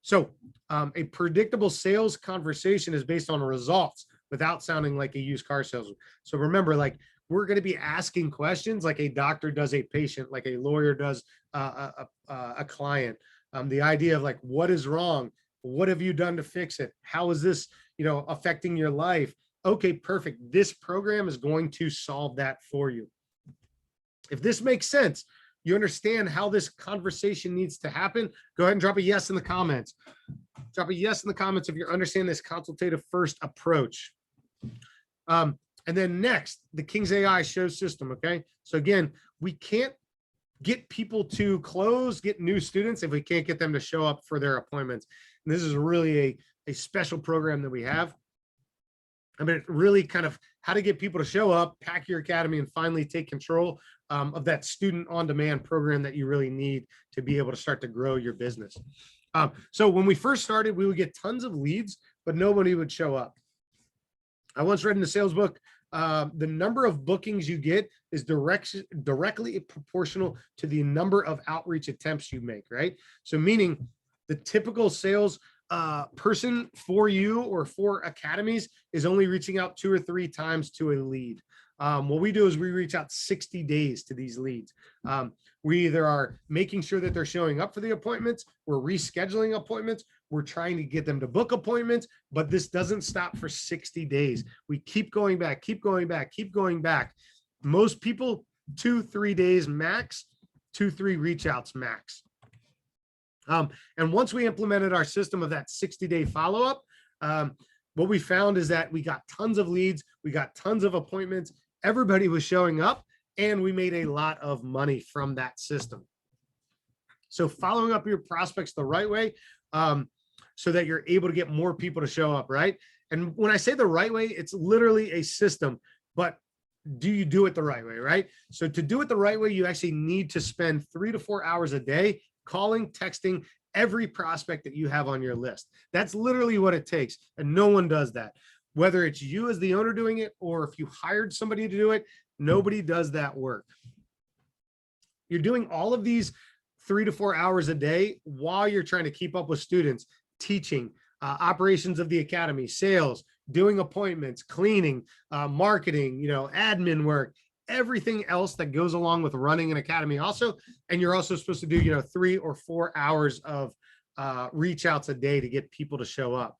So a predictable sales conversation is based on results without sounding like a used car salesman. So remember, like, we're going to be asking questions like a doctor does a patient, like a lawyer does a client. The idea of like, what is wrong? What have you done to fix it? How is this, affecting your life? Okay, perfect. This program is going to solve that for you. If this makes sense, you understand how this conversation needs to happen, go ahead and drop a yes in the comments. Drop a yes in the comments if you understand this consultative first approach. And then next, the King's AI show system. Okay. So again, we can't get people to close, get new students if we can't get them to show up for their appointments. And this is really a special program that we have. I mean, it really kind of how to get people to show up, pack your academy, and finally take control of that student on-demand program that you really need to be able to start to grow your business. So when we first started, we would get tons of leads, but nobody would show up. I once read in the sales book, the number of bookings you get is directly proportional to the number of outreach attempts you make, right? So meaning the typical sales person for you or for academies is only reaching out 2 or 3 times to a lead. What we do is we reach out 60 days to these leads. We either are making sure that they're showing up for the appointments, we're rescheduling appointments, we're trying to get them to book appointments, but this doesn't stop for 60 days. We keep going back, keep going back, keep going back. Most people, 2-3 days max, 2-3 reach outs max. And once we implemented our system of that 60-day follow-up, what we found is that we got tons of leads, we got tons of appointments, everybody was showing up, and we made a lot of money from that system. So following up your prospects the right way, so that you're able to get more people to show up, right? And when I say the right way, it's literally a system, but do you do it the right way, right? So to do it the right way, you actually need to spend 3 to 4 hours a day calling, texting every prospect that you have on your list. That's literally what it takes. And no one does that. Whether it's you as the owner doing it, or if you hired somebody to do it, nobody does that work. You're doing all of these 3 to 4 hours a day while you're trying to keep up with students, teaching, operations of the academy, sales, doing appointments, cleaning, marketing, admin work, everything else that goes along with running an academy also. And you're also supposed to do, 3 or 4 hours of reach outs a day to get people to show up.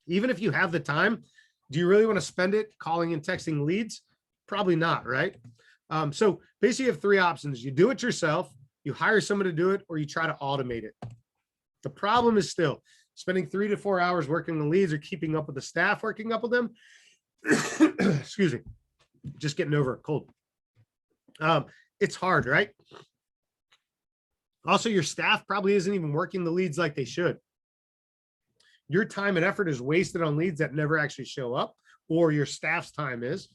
Even if you have the time, do you really want to spend it calling and texting leads? Probably not, right? So basically you have 3 options. You do it yourself, you hire someone to do it, or you try to automate it. The problem is still spending 3 to 4 hours working the leads or keeping up with the staff, working up with them. Excuse me. Just getting over a cold. It's hard, right? Also, your staff probably isn't even working the leads like they should. Your time and effort is wasted on leads that never actually show up, or your staff's time is.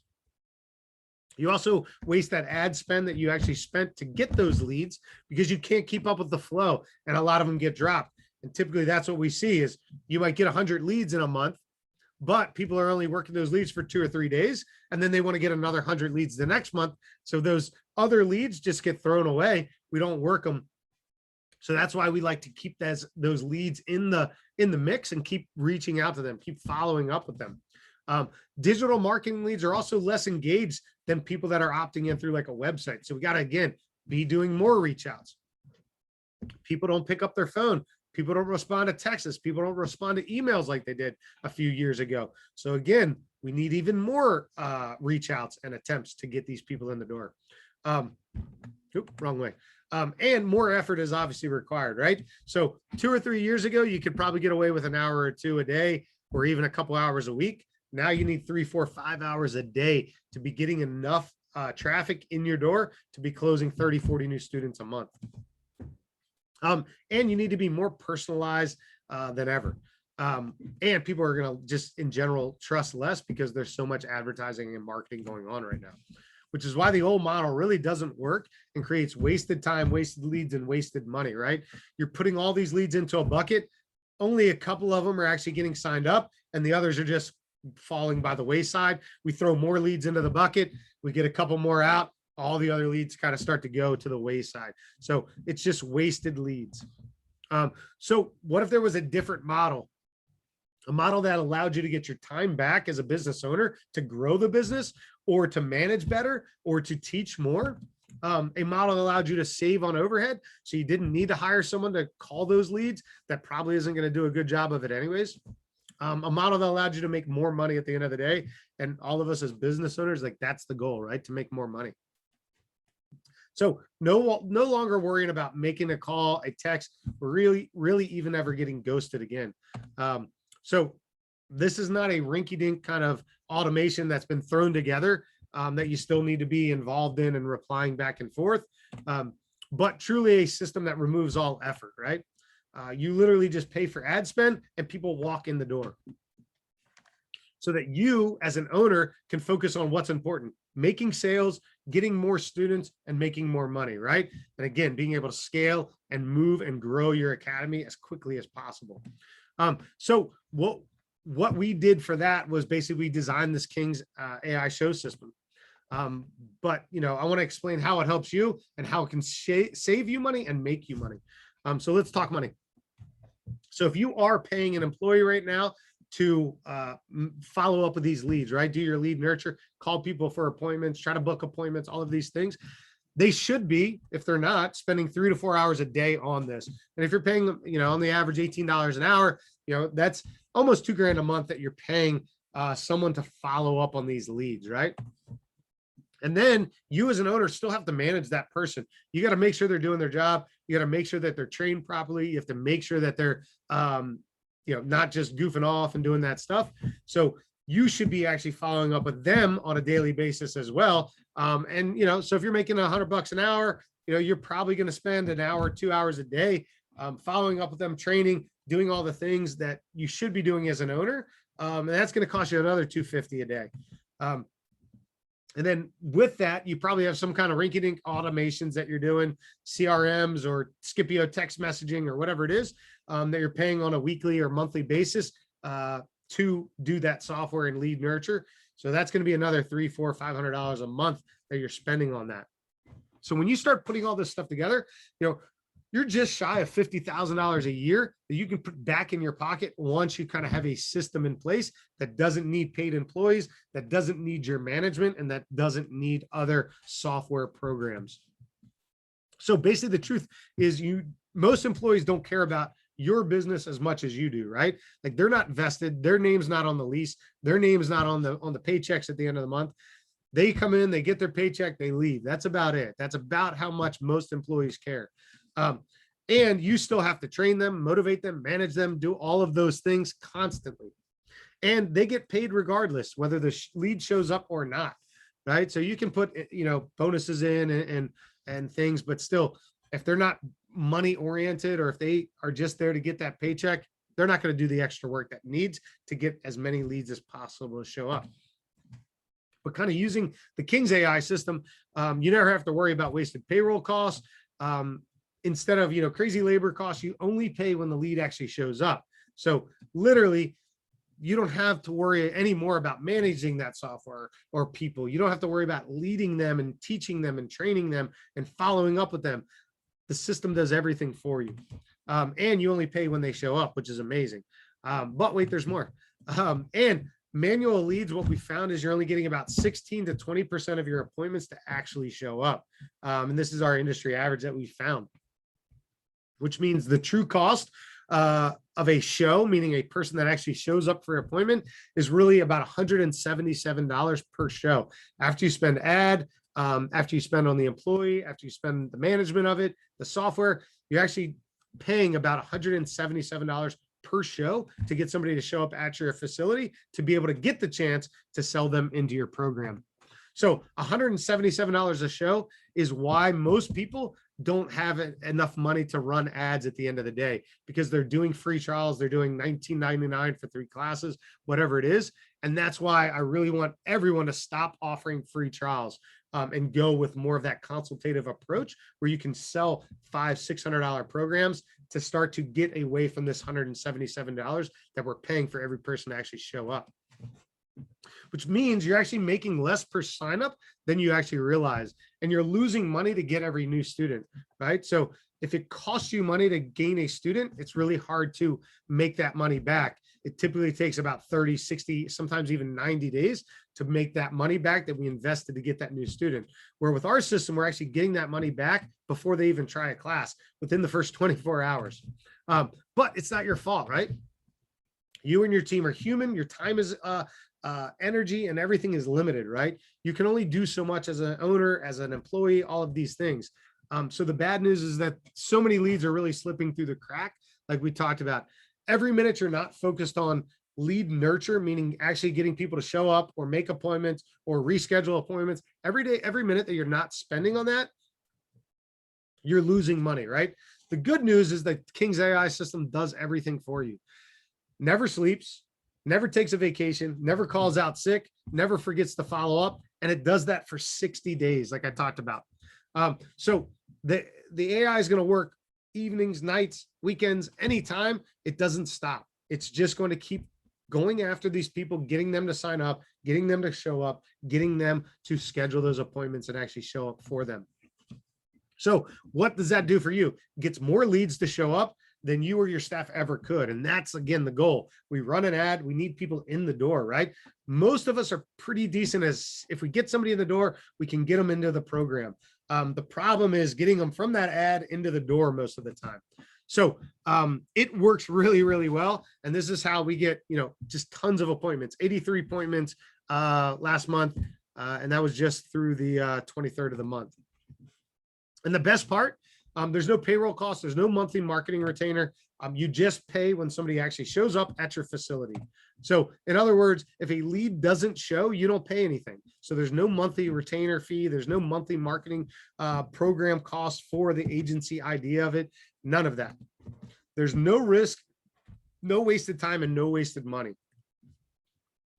You also waste that ad spend that you actually spent to get those leads because you can't keep up with the flow, and a lot of them get dropped. And typically that's what we see is you might get 100 leads in a month, but people are only working those leads for 2 or 3 days, and then they want to get another 100 leads the next month. So those other leads just get thrown away. We don't work them. So that's why we like to keep those leads in the mix and keep reaching out to them, keep following up with them. Digital marketing leads are also less engaged than people that are opting in through like a website. So we got to, again, be doing more reach outs. People don't pick up their phone. People don't respond to texts. People don't respond to emails like they did a few years ago. So again, we need even more reach outs and attempts to get these people in the door. Wrong way. And more effort is obviously required, right? So 2 or 3 years ago, you could probably get away with an hour or 2 a day, or even a couple hours a week. Now you need 3, 4, 5 hours a day to be getting enough traffic in your door to be closing 30, 40 new students a month. And you need to be more personalized than ever. And people are going to just in general trust less because there's so much advertising and marketing going on right now, which is why the old model really doesn't work and creates wasted time, wasted leads, and wasted money, right? You're putting all these leads into a bucket. Only a couple of them are actually getting signed up, and the others are just falling by the wayside. We throw more leads into the bucket. We get a couple more out. All the other leads kind of start to go to the wayside. So it's just wasted leads. So what if there was a different model? A model that allowed you to get your time back as a business owner to grow the business or to manage better or to teach more. A model that allowed you to save on overhead. So you didn't need to hire someone to call those leads. That probably isn't going to do a good job of it anyways. A model that allowed you to make more money at the end of the day. And all of us as business owners, like that's the goal, right? To make more money. So no longer worrying about making a call, a text, or really even ever getting ghosted again. So this is not a rinky-dink kind of automation that's been thrown together that you still need to be involved in and replying back and forth, but truly a system that removes all effort, right? You literally just pay for ad spend and people walk in the door so that you as an owner can focus on what's important, making sales, getting more students, and making more money, right? And again, being able to scale and move and grow your academy as quickly as possible. So what we did for that was basically we designed this King's AI show system. But I want to explain how it helps you and how it can save you money and make you money. So let's talk money. So if you are paying an employee right now to follow up with these leads, right? Do your lead nurture, call people for appointments, try to book appointments, all of these things. They should be, if they're not, spending 3 to 4 hours a day on this. And if you're paying them, on the average $18 an hour, that's almost $2,000 a month that you're paying someone to follow up on these leads, right? And then you as an owner still have to manage that person. You got to make sure they're doing their job. You got to make sure that they're trained properly. You have to make sure that they're, not just goofing off and doing that stuff. So you should be actually following up with them on a daily basis as well. And, so if you're making $100 an hour, you're probably going to spend an hour, 2 hours a day following up with them, training, doing all the things that you should be doing as an owner. And that's going to cost you another $250 a day. And then with that, you probably have some kind of rinky-dink automations that you're doing, CRMs or Scipio text messaging or whatever it is that you're paying on a weekly or monthly basis to do that software and lead nurture. So that's going to be another $300, $400, $500 a month that you're spending on that. So when you start putting all this stuff together, you're just shy of $50,000 a year that you can put back in your pocket once you kind of have a system in place that doesn't need paid employees, that doesn't need your management, and that doesn't need other software programs. So basically the truth is most employees don't care about your business as much as you do, right? Like they're not vested, their name's not on the lease, their name's not on the paychecks at the end of the month. They come in, they get their paycheck, they leave. That's about it. That's about how much most employees care. And you still have to train them, motivate them, manage them, do all of those things constantly. And they get paid regardless, whether the lead shows up or not, right? So you can put, bonuses in and things, but still, if they're not money oriented, or if they are just there to get that paycheck, they're not going to do the extra work that needs to get as many leads as possible to show up. But kind of using the King's AI system, you never have to worry about wasted payroll costs. Instead of, crazy labor costs, you only pay when the lead actually shows up. So literally, you don't have to worry anymore about managing that software or people. You don't have to worry about leading them and teaching them and training them and following up with them. The system does everything for you. And you only pay when they show up, which is amazing. But wait, there's more. And manual leads, what we found is you're only getting about 16 to 20% of your appointments to actually show up. And this is our industry average that we found, which means the true cost of a show, meaning a person that actually shows up for an appointment, is really about $177 per show. After you spend ad, after you spend on the employee, after you spend the management of it, the software, you're actually paying about $177 per show to get somebody to show up at your facility to be able to get the chance to sell them into your program. So $177 a show is why most people don't have enough money to run ads at the end of the day, because they're doing free trials. They're doing $19.99 for 3 classes, whatever it is. And that's why I really want everyone to stop offering free trials and go with more of that consultative approach where you can sell $500, $600 programs to start to get away from this $177 that we're paying for every person to actually show up. Which means you're actually making less per sign up than you actually realize. And you're losing money to get every new student, right? So if it costs you money to gain a student, it's really hard to make that money back. It typically takes about 30, 60, sometimes even 90 days to make that money back that we invested to get that new student. Where with our system, we're actually getting that money back before they even try a class within the first 24 hours. But it's not your fault, right? You and your team are human. Your time is energy and everything is limited, right? You can only do so much as an owner, as an employee, all of these things. So the bad news is that so many leads are really slipping through the crack, like we talked about. Every minute you're not focused on lead nurture, meaning actually getting people to show up or make appointments or reschedule appointments. Every day, every minute that you're not spending on that, you're losing money, right? The good news is that King's AI system does everything for you. Never sleeps, never takes a vacation, never calls out sick, never forgets to follow up. And it does that for 60 days, like I talked about. So the AI is going to work evenings, nights, weekends, anytime. It doesn't stop. It's just going to keep going after these people, getting them to sign up, getting them to show up, getting them to schedule those appointments and actually show up for them. So what does that do for you? It gets more leads to show up than you or your staff ever could. And that's, again, the goal. We run an ad. We need people in the door, right? Most of us are pretty decent as if we get somebody in the door, we can get them into the program. The problem is getting them from that ad into the door most of the time. So it works really, really well. And this is how we get, just tons of appointments, 83 appointments last month. And that was just through the 23rd of the month. And the best part, there's no payroll cost. There's no monthly marketing retainer. You just pay when somebody actually shows up at your facility. So in other words, if a lead doesn't show, you don't pay anything. So there's no monthly retainer fee. There's no monthly marketing program cost for the agency idea of it. None of that. There's no risk, no wasted time, and no wasted money.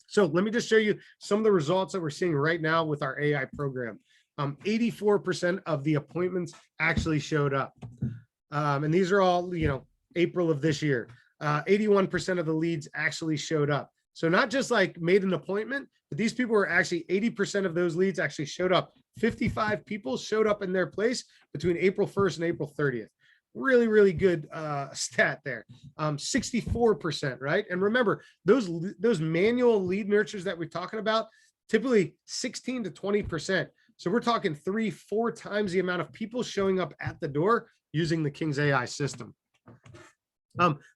So let me just show you some of the results that we're seeing right now with our AI program. 84% of the appointments actually showed up. And these are all, April of this year. 81% of the leads actually showed up. So not just like made an appointment, but these people were actually 80% of those leads actually showed up. 55 people showed up in their place between April 1st and April 30th. Really, really good stat there. 64%, right? And remember, those manual lead nurtures that we're talking about, typically 16 to 20%. So we're talking 3-4 times the amount of people showing up at the door using the King's AI system.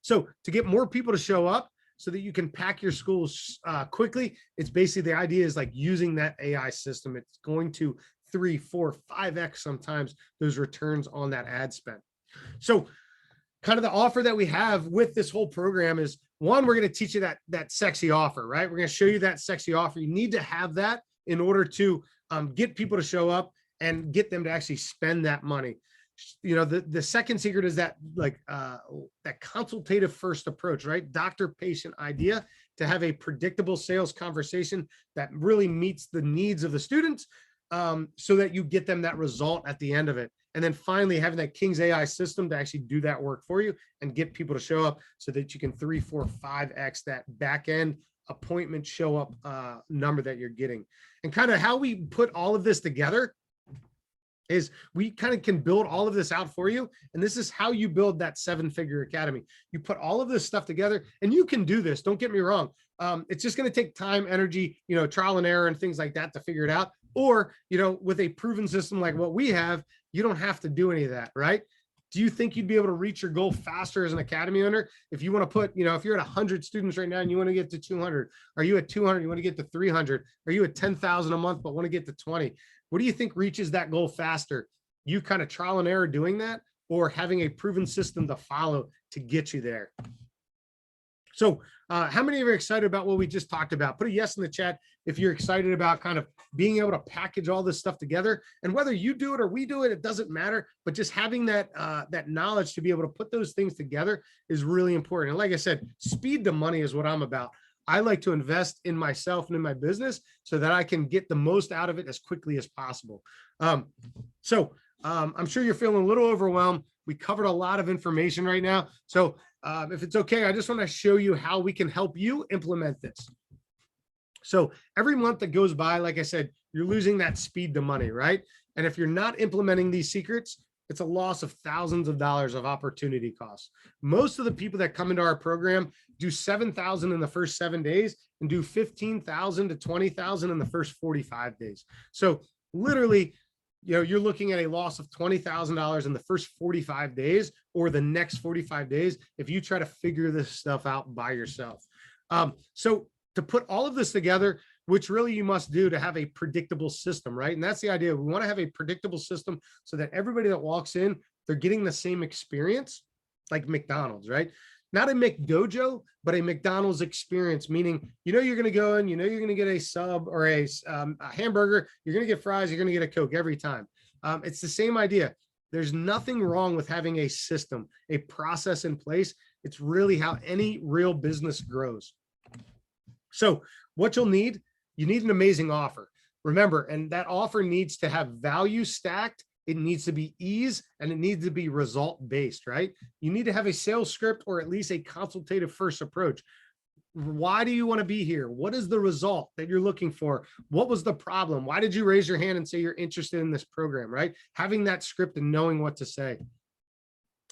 So to get more people to show up so that you can pack your schools quickly, it's basically the idea is like using that AI system. It's going to 3, 4, 5x sometimes those returns on that ad spend. So kind of the offer that we have with this whole program is, one, we're going to teach you that sexy offer, right? We're going to show you that sexy offer. You need to have that in order to get people to show up and get them to actually spend that money. The second secret is that that consultative first approach, right? Doctor-patient idea, to have a predictable sales conversation that really meets the needs of the students, so that you get them that result at the end of it. And then finally, having that King's AI system to actually do that work for you and get people to show up so that you can 3, 4, 5x that back end appointment show up number that you're getting. And kind of how we put all of this together is we kind of can build all of this out for you. And this is how you build that 7-figure academy. You put all of this stuff together and you can do this. Don't get me wrong. It's just going to take time, energy, trial and error and things like that to figure it out. Or, with a proven system like what we have, you don't have to do any of that, right? Do you think you'd be able to reach your goal faster as an academy owner? If you want to put, if you're at 100 students right now and you want to get to 200, are you at 200, you want to get to 300? Are you at 10,000 a month, but want to get to 20? What do you think reaches that goal faster? You kind of trial and error doing that, or having a proven system to follow to get you there? So how many of you are excited about what we just talked about? Put a yes in the chat if you're excited about kind of being able to package all this stuff together. And whether you do it or we do it, it doesn't matter. But just having that knowledge to be able to put those things together is really important. And like I said, speed to money is what I'm about. I like to invest in myself and in my business so that I can get the most out of it as quickly as possible. I'm sure you're feeling a little overwhelmed. We covered a lot of information right now. So if it's okay, I just want to show you how we can help you implement this. So every month that goes by, like I said, you're losing that speed to money, right? And if you're not implementing these secrets, it's a loss of thousands of dollars of opportunity costs. Most of the people that come into our program do 7,000 in the first 7 days and do 15,000 to 20,000 in the first 45 days. So literally, you're looking at a loss of $20,000 in the first 45 days or the next 45 days if you try to figure this stuff out by yourself. So to put all of this together, which really you must do to have a predictable system, right? And that's the idea. We want to have a predictable system so that everybody that walks in, they're getting the same experience like McDonald's, right? Not a McDojo, but a McDonald's experience, meaning, you're going to go in, you're going to get a sub or a hamburger, you're going to get fries, you're going to get a Coke every time. It's the same idea. There's nothing wrong with having a system, a process in place. It's really how any real business grows. So what you'll need, you need an amazing offer. Remember, and that offer needs to have value stacked. It needs to be ease, and it needs to be result based, right? You need to have a sales script or at least a consultative first approach. Why do you want to be here? What is the result that you're looking for? What was the problem? Why did you raise your hand and say you're interested in this program, right? Having that script and knowing what to say.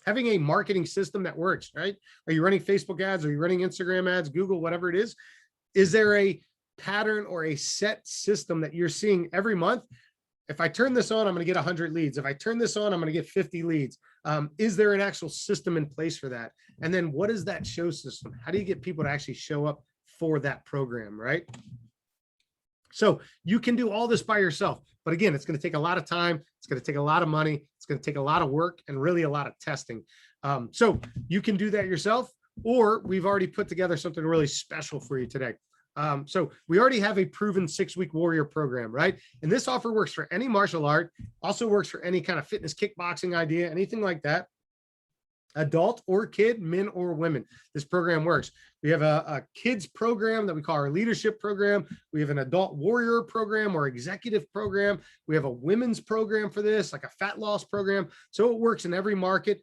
Having a marketing system that works, right? Are you running Facebook ads? Are you running Instagram ads, Google, whatever it is? Is there a pattern or a set system that you're seeing every month? If I turn this on, I'm going to get 100 leads. If I turn this on, I'm going to get 50 leads. Is there an actual system in place for that? And then what is that show system? How do you get people to actually show up for that program, right? So you can do all this by yourself. But again, it's going to take a lot of time. It's going to take a lot of money. It's going to take a lot of work and really a lot of testing. So you can do that yourself, or we've already put together something really special for you today. So we already have a proven 6-week warrior program, right? And this offer works for any martial art, also works for any kind of fitness, kickboxing idea, anything like that. Adult or kid, men or women, this program works. We have a kids program that we call our leadership program. We have an adult warrior program or executive program. We have a women's program for this, like a fat loss program. So it works in every market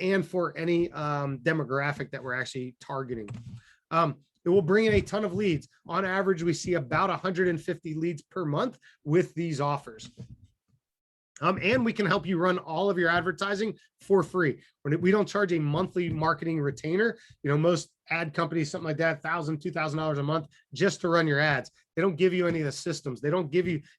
and for any demographic that we're actually targeting. It will bring in a ton of leads. On average, we see about 150 leads per month with these offers. And we can help you run all of your advertising for free. We don't charge a monthly marketing retainer. Most ad companies, something like that, $1,000, $2,000 a month just to run your ads. They don't give you any of the systems. They don't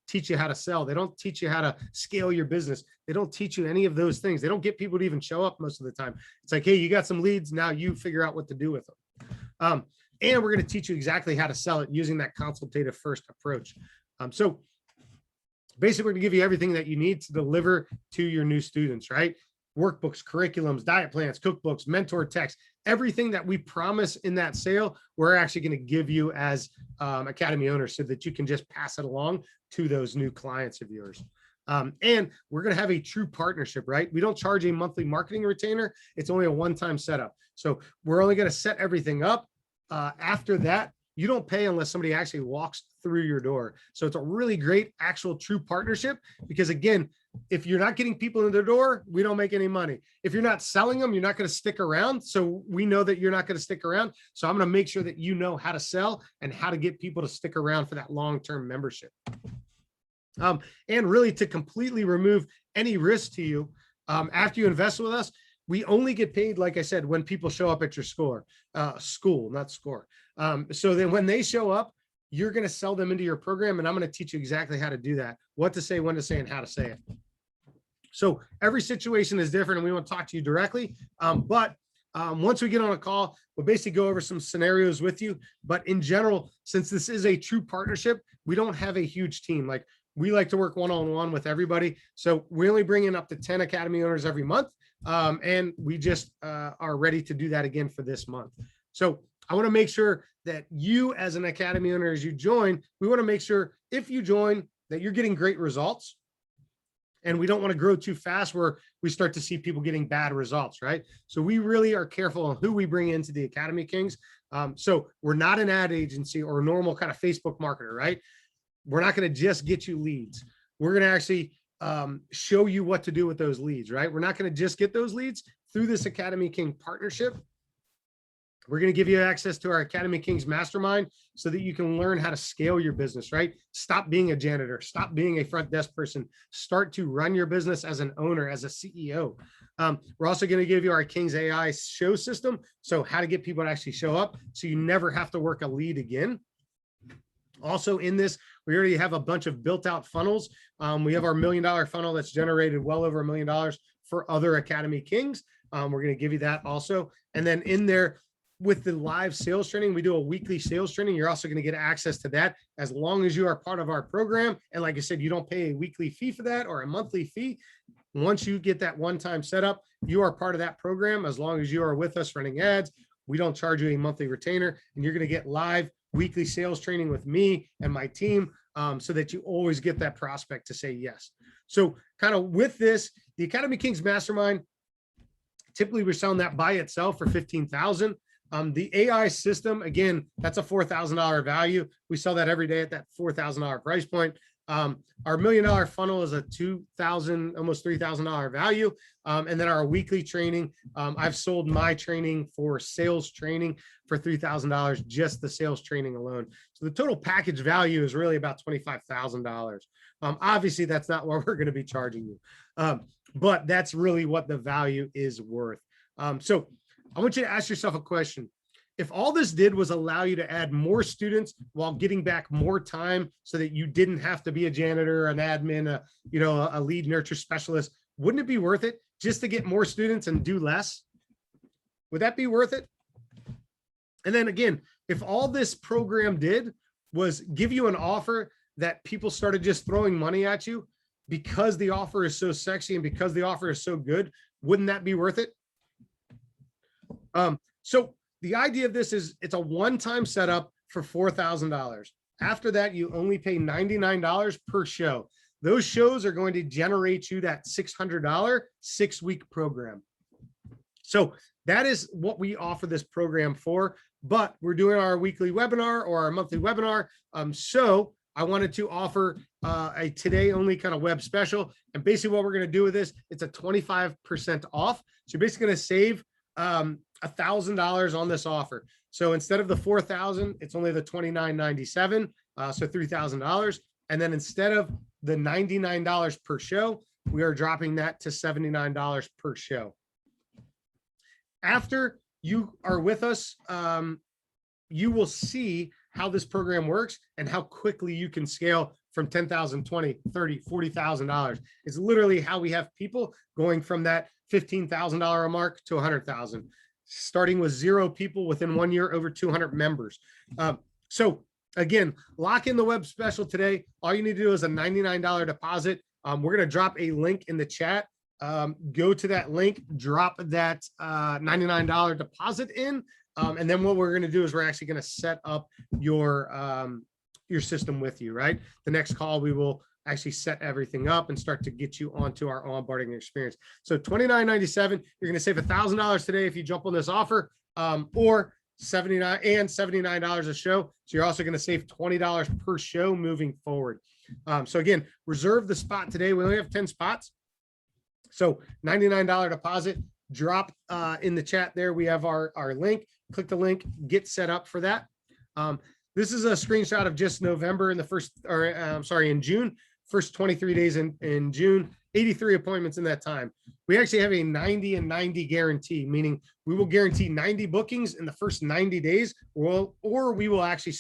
teach you how to sell. They don't teach you how to scale your business. They don't teach you any of those things. They don't get people to even show up most of the time. It's like, hey, you got some leads. Now you figure out what to do with them. And we're going to teach you exactly how to sell it using that consultative first approach. So basically, we're going to give you everything that you need to deliver to your new students, right? Workbooks, curriculums, diet plans, cookbooks, mentor texts, everything that we promise in that sale, we're actually going to give you as Academy owners so that you can just pass it along to those new clients of yours. And we're going to have a true partnership, right? We don't charge a monthly marketing retainer. It's only a one-time setup. So we're only going to set everything up. After that, you don't pay unless somebody actually walks through your door. So it's a really great actual true partnership because, again, if you're not getting people in the door, we don't make any money. If you're not selling them, you're not going to stick around. So we know that you're not going to stick around. So I'm going to make sure that you know how to sell and how to get people to stick around for that long-term membership. And really to completely remove any risk to you after you invest with us, we only get paid, like I said, when people show up at your school, not score. So then when they show up, you're going to sell them into your program, and I'm going to teach you exactly how to do that, what to say, when to say, and how to say it. So every situation is different, and we want to talk to you directly. But once we get on a call, we'll basically go over some scenarios with you. But in general, since this is a true partnership, we don't have a huge team. Like, we like to work one-on-one with everybody. So we only bring in up to 10 Academy owners every month. And we just are ready to do that again for this month. So I want to make sure that you, as an Academy owner, as you join, we want to make sure if you join that you're getting great results. And we don't want to grow too fast where we start to see people getting bad results, right? So we really are careful on who we bring into the Academy Kings. So we're not an ad agency or a normal kind of Facebook marketer, right? We're not going to just get you leads. We're going to actually show you what to do with those leads, right? We're not going to just get those leads through this Academy King partnership. We're going to give you access to our Academy Kings Mastermind so that you can learn how to scale your business, right? Stop being a janitor, stop being a front desk person, start to run your business as an owner, as a CEO. We're also going to give you our Kings AI show system. So how to get people to actually show up so you never have to work a lead again. Also in this, we already have a bunch of built out funnels. We have our $1 million funnel that's generated well over $1 million for other Academy Kings. We're going to give you that also. And then in there, with the live sales training, we do a weekly sales training. You're also going to get access to that as long as you are part of our program. And like I said, you don't pay a weekly fee for that or a monthly fee. Once you get that one-time setup, you are part of that program. As long as you are with us running ads, we don't charge you a monthly retainer, and you're going to get live weekly sales training with me and my team, so that you always get that prospect to say yes. So kind of with this, the Academy Kings Mastermind, typically we're selling that by itself for $15,000. The AI system, again, that's a $4,000 value. We sell that every day at that $4,000 price point. Our $1 million funnel is a $2,000, almost $3,000 value. And then our weekly training, I've sold my training for sales training for $3,000, just the sales training alone. So the total package value is really about $25,000. Obviously, that's not what we're going to be charging you, but that's really what the value is worth. So I want you to ask yourself a question. If all this did was allow you to add more students while getting back more time so that you didn't have to be a janitor, an admin, a lead nurture specialist, wouldn't it be worth it just to get more students and do less? Would that be worth it? And then again, if all this program did was give you an offer that people started just throwing money at you because the offer is so sexy and because the offer is so good, wouldn't that be worth it? So the idea of this is it's a one-time setup for $4,000. After that, you only pay $99 per show. Those shows are going to generate you that $600 6-week program. So that is what we offer this program for, but we're doing our weekly webinar or our monthly webinar. So I wanted to offer a today only kind of web special. And basically what we're going to do with this, it's a 25% off. So you're basically going to save $1,000 on this offer. So instead of the $4,000, it's only the $29.97, so $3,000. And then instead of the $99 per show, we are dropping that to $79 per show. After you are with us, you will see how this program works and how quickly you can scale from $10,000, $20,000, $30,000, $40,000. It's literally how we have people going from that $15,000 mark to $100,000, starting with 0 people within 1 year, over 200 members. So again, lock in the web special today. All you need to do is a $99 deposit. We're going to drop a link in the chat. Go to that link, drop that $99 deposit in. And then what we're going to do is we're actually going to set up your system with you, right? The next call, we will actually set everything up and start to get you onto our onboarding experience. So $29.97, you're going to save $1,000 today if you jump on this offer, or $79 a show. So you're also going to save $20 per show moving forward. So again, reserve the spot today. We only have 10 spots. So $99 deposit, drop in the chat there. We have our link. Click the link, get set up for that. This is a screenshot of just November in the first, or in June, first 23 days in June, 83 appointments in that time. We actually have a 90 and 90 guarantee, meaning we will guarantee 90 bookings in the first 90 days, or we will actually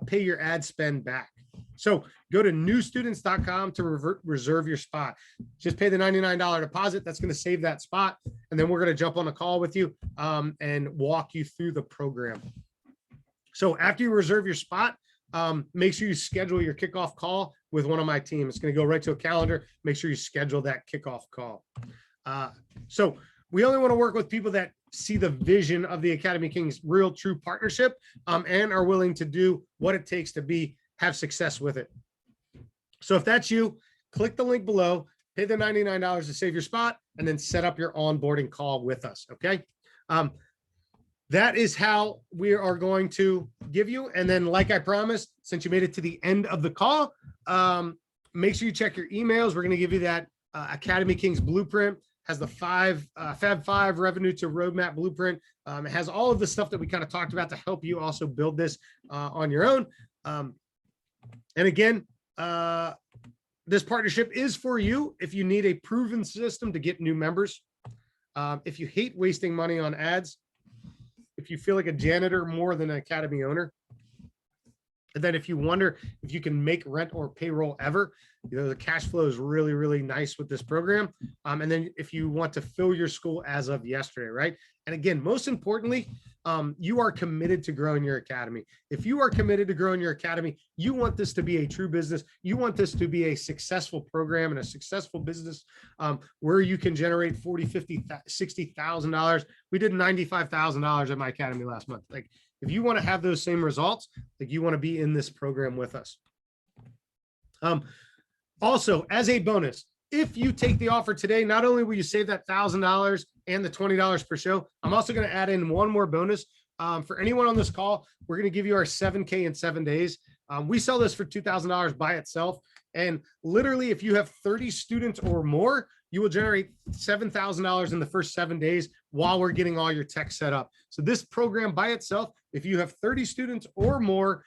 pay your ad spend back. So go to newstudents.com to reserve your spot. Just pay the $99 deposit. That's going to save that spot. And then we're going to jump on a call with you and walk you through the program. So after you reserve your spot, make sure you schedule your kickoff call with one of my team. It's going to go right to a calendar. Make sure you schedule that kickoff call. So we only want to work with people that see the vision of the Academy Kings real true partnership and are willing to do what it takes to have success with it. So if that's you, click the link below, pay the $99 to save your spot, and then set up your onboarding call with us. Okay. That is how we are going to give you. And then, like I promised, since you made it to the end of the call, make sure you check your emails. We're going to give you that Academy Kings blueprint. has the Fab Five revenue to roadmap blueprint. It has all of the stuff that we kind of talked about to help you also build this on your own. And again, this partnership is for you if you need a proven system to get new members. If you hate wasting money on ads, if you feel like a janitor more than an academy owner, and then if you wonder if you can make rent or payroll ever, the cash flow is really, really nice with this program. And then if you want to fill your school as of yesterday, right? And again, most importantly, you are committed to growing your academy. If you are committed to growing your academy, you want this to be a true business. You want this to be a successful program and a successful business where you can generate $40,000, $50,000, $60,000. We did $95,000 at my academy last month. Like, if you want to have those same results, like, you want to be in this program with us. Also, as a bonus, if you take the offer today, not only will you save that $1,000 and the $20 per show, I'm also going to add in one more bonus. For anyone on this call, we're going to give you our 7K in 7 days. We sell this for $2,000 by itself. And literally, if you have 30 students or more, you will generate $7,000 in the first 7 days while we're getting all your tech set up. So this program by itself, if you have 30 students or more,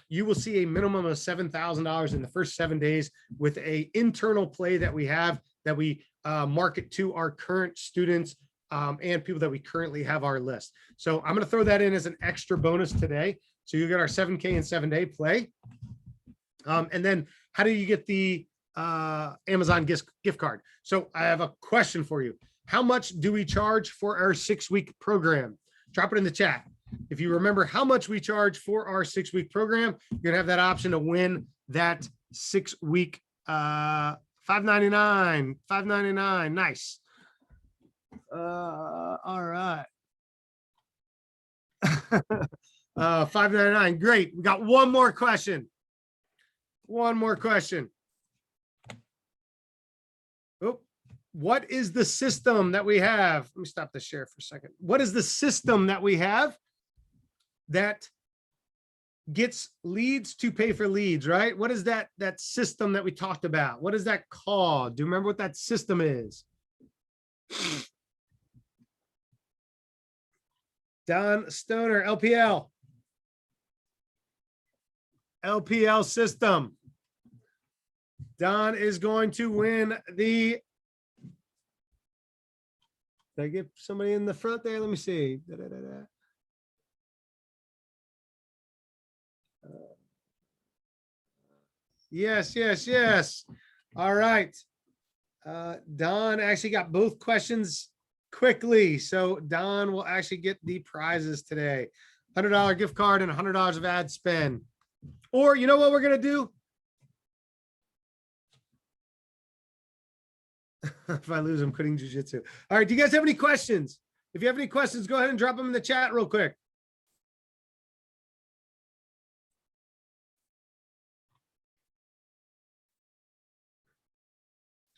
you will see a minimum of $7,000 in the first 7 days with a internal play that we have that we market to our current students and people that we currently have our list. So I'm going to throw that in as an extra bonus today. So you get our 7K in 7 day play. And then how do you get the Amazon gift card? So I have a question for you. How much do we charge for our 6-week program? Drop it in the chat. If you remember how much we charge for our 6-week program, you're gonna have that option to win that 6-week $5.99. Nice. All right. $5.99. Great. We got one more question. One more question. Oh, what is the system that we have? Let me stop the share for a second. What is the system that we have that gets leads to pay for leads, right? What is that system that we talked about? What is that called? Do you remember what that system is? Don Stoner, LPL. LPL system. Don is going to win the. Did I get somebody in the front there? Let me see. Yes, yes, yes. All right. Don actually got both questions quickly. So Don will actually get the prizes today. $100 gift card and $100 of ad spend. Or you know what we're going to do? If I lose, I'm quitting jujitsu. All right. Do you guys have any questions? If you have any questions, go ahead and drop them in the chat real quick.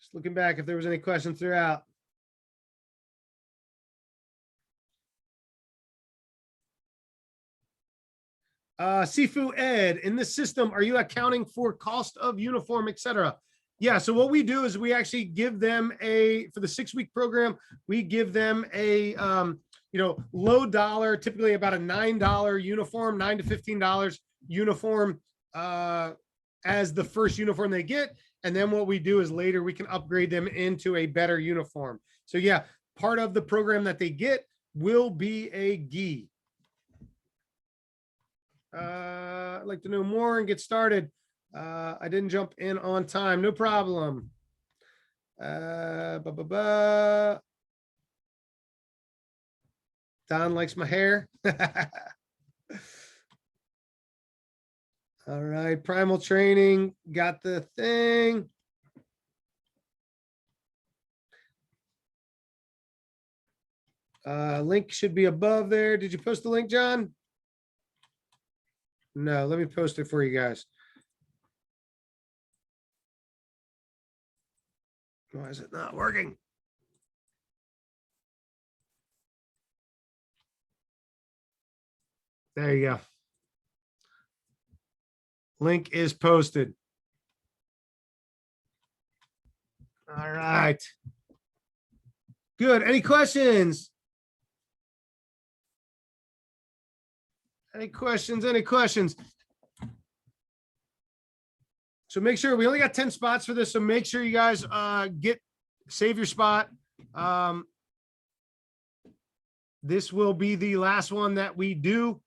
Just looking back if there was any questions throughout. Sifu Ed, in this system, are you accounting for cost of uniform, etc.? Yeah, so what we do is we actually give them for the 6-week program, we give them a, low dollar, typically about a $9 uniform, $9 to $15 uniform as the first uniform they get. And then what we do is later we can upgrade them into a better uniform. So yeah, part of the program that they get will be a gi. I'd like to know more and get started. I didn't jump in on time. No problem. Don likes my hair. All right. Primal training. Got the thing. Link should be above there. Did you post the link, John? No, let me post it for you guys. Why is it not working? There you go. Link is posted. All right. Good. Any questions? Any questions? Any questions? So make sure we only got 10 spots for this. So make sure you guys save your spot. This will be the last one that we do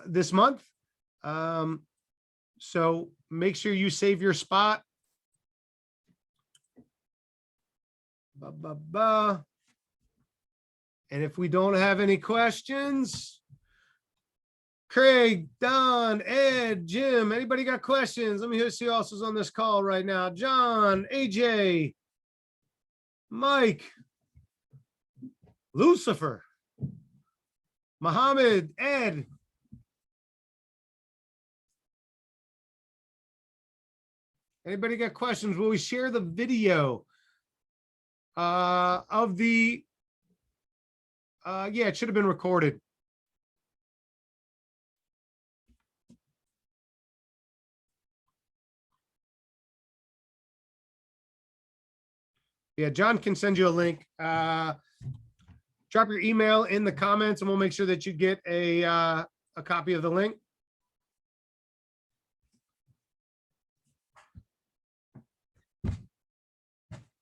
this month. So make sure you save your spot. And if we don't have any questions, Craig, Don, Ed, Jim, anybody got questions? Let me see who else is on this call right now. John, AJ, Mike, Lucifer, Muhammad, Ed. Anybody got questions? Will we share the video of the, yeah, it should have been recorded. Yeah, John can send you a link. Drop your email in the comments and we'll make sure that you get a copy of the link.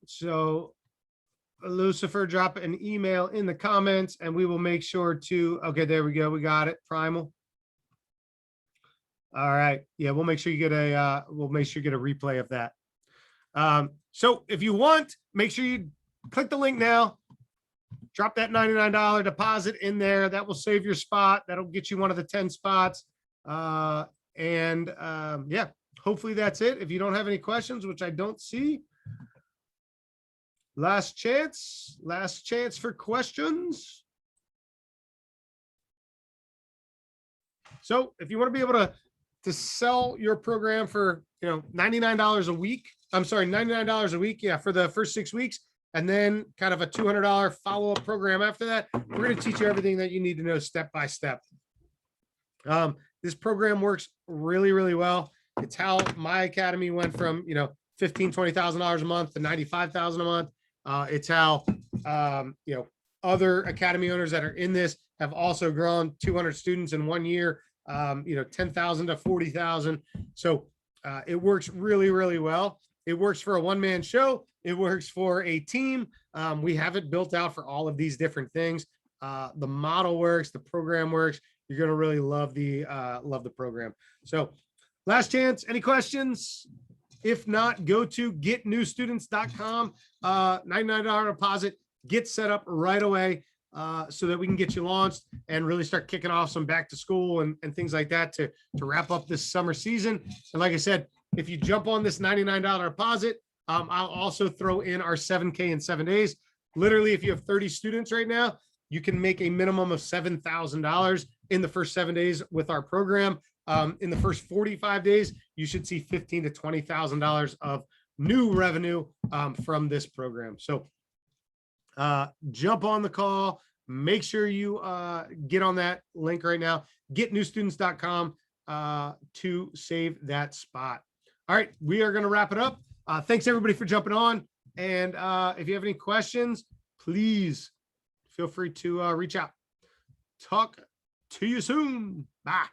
So Lucifer, drop an email in the comments and we will make sure to, okay, there we go. We got it. Primal. All right. Yeah, we'll make sure you get a, replay of that. So if you want, make sure you click the link now, drop that $99 deposit in there. That will save your spot. That'll get you one of the 10 spots. Yeah, hopefully that's it. If you don't have any questions, which I don't see, last chance for questions. So if you want to be able to sell your program for, $99 a week, I'm sorry, $99 a week. Yeah. For the first 6 weeks. And then kind of a $200 follow-up program after that. We're going to teach you everything that you need to know step by step. This program works really, really well. It's how my academy went from, $15,000, $20,000 a month to $95,000 a month. It's how, other academy owners that are in this have also grown 200 students in 1 year, 10,000 to 40,000. So it works really, really well. It works for a one-man show. It works for a team. We have it built out for all of these different things. The model works, the program works. You're going to really love the program. So last chance, any questions? If not, go to getnewstudents.com, $99 deposit, get set up right away so that we can get you launched and really start kicking off some back to school and things like that to wrap up this summer season. And like I said, if you jump on this $99 deposit, I'll also throw in our 7K in 7 days. Literally, if you have 30 students right now, you can make a minimum of $7,000 in the first 7 days with our program. In the first 45 days, you should see $15,000 to $20,000 of new revenue from this program. So jump on the call. Make sure you get on that link right now. Getnewstudents.com to save that spot. All right, we are going to wrap it up. Thanks everybody for jumping on. And if you have any questions, please feel free to reach out. Talk to you soon. Bye.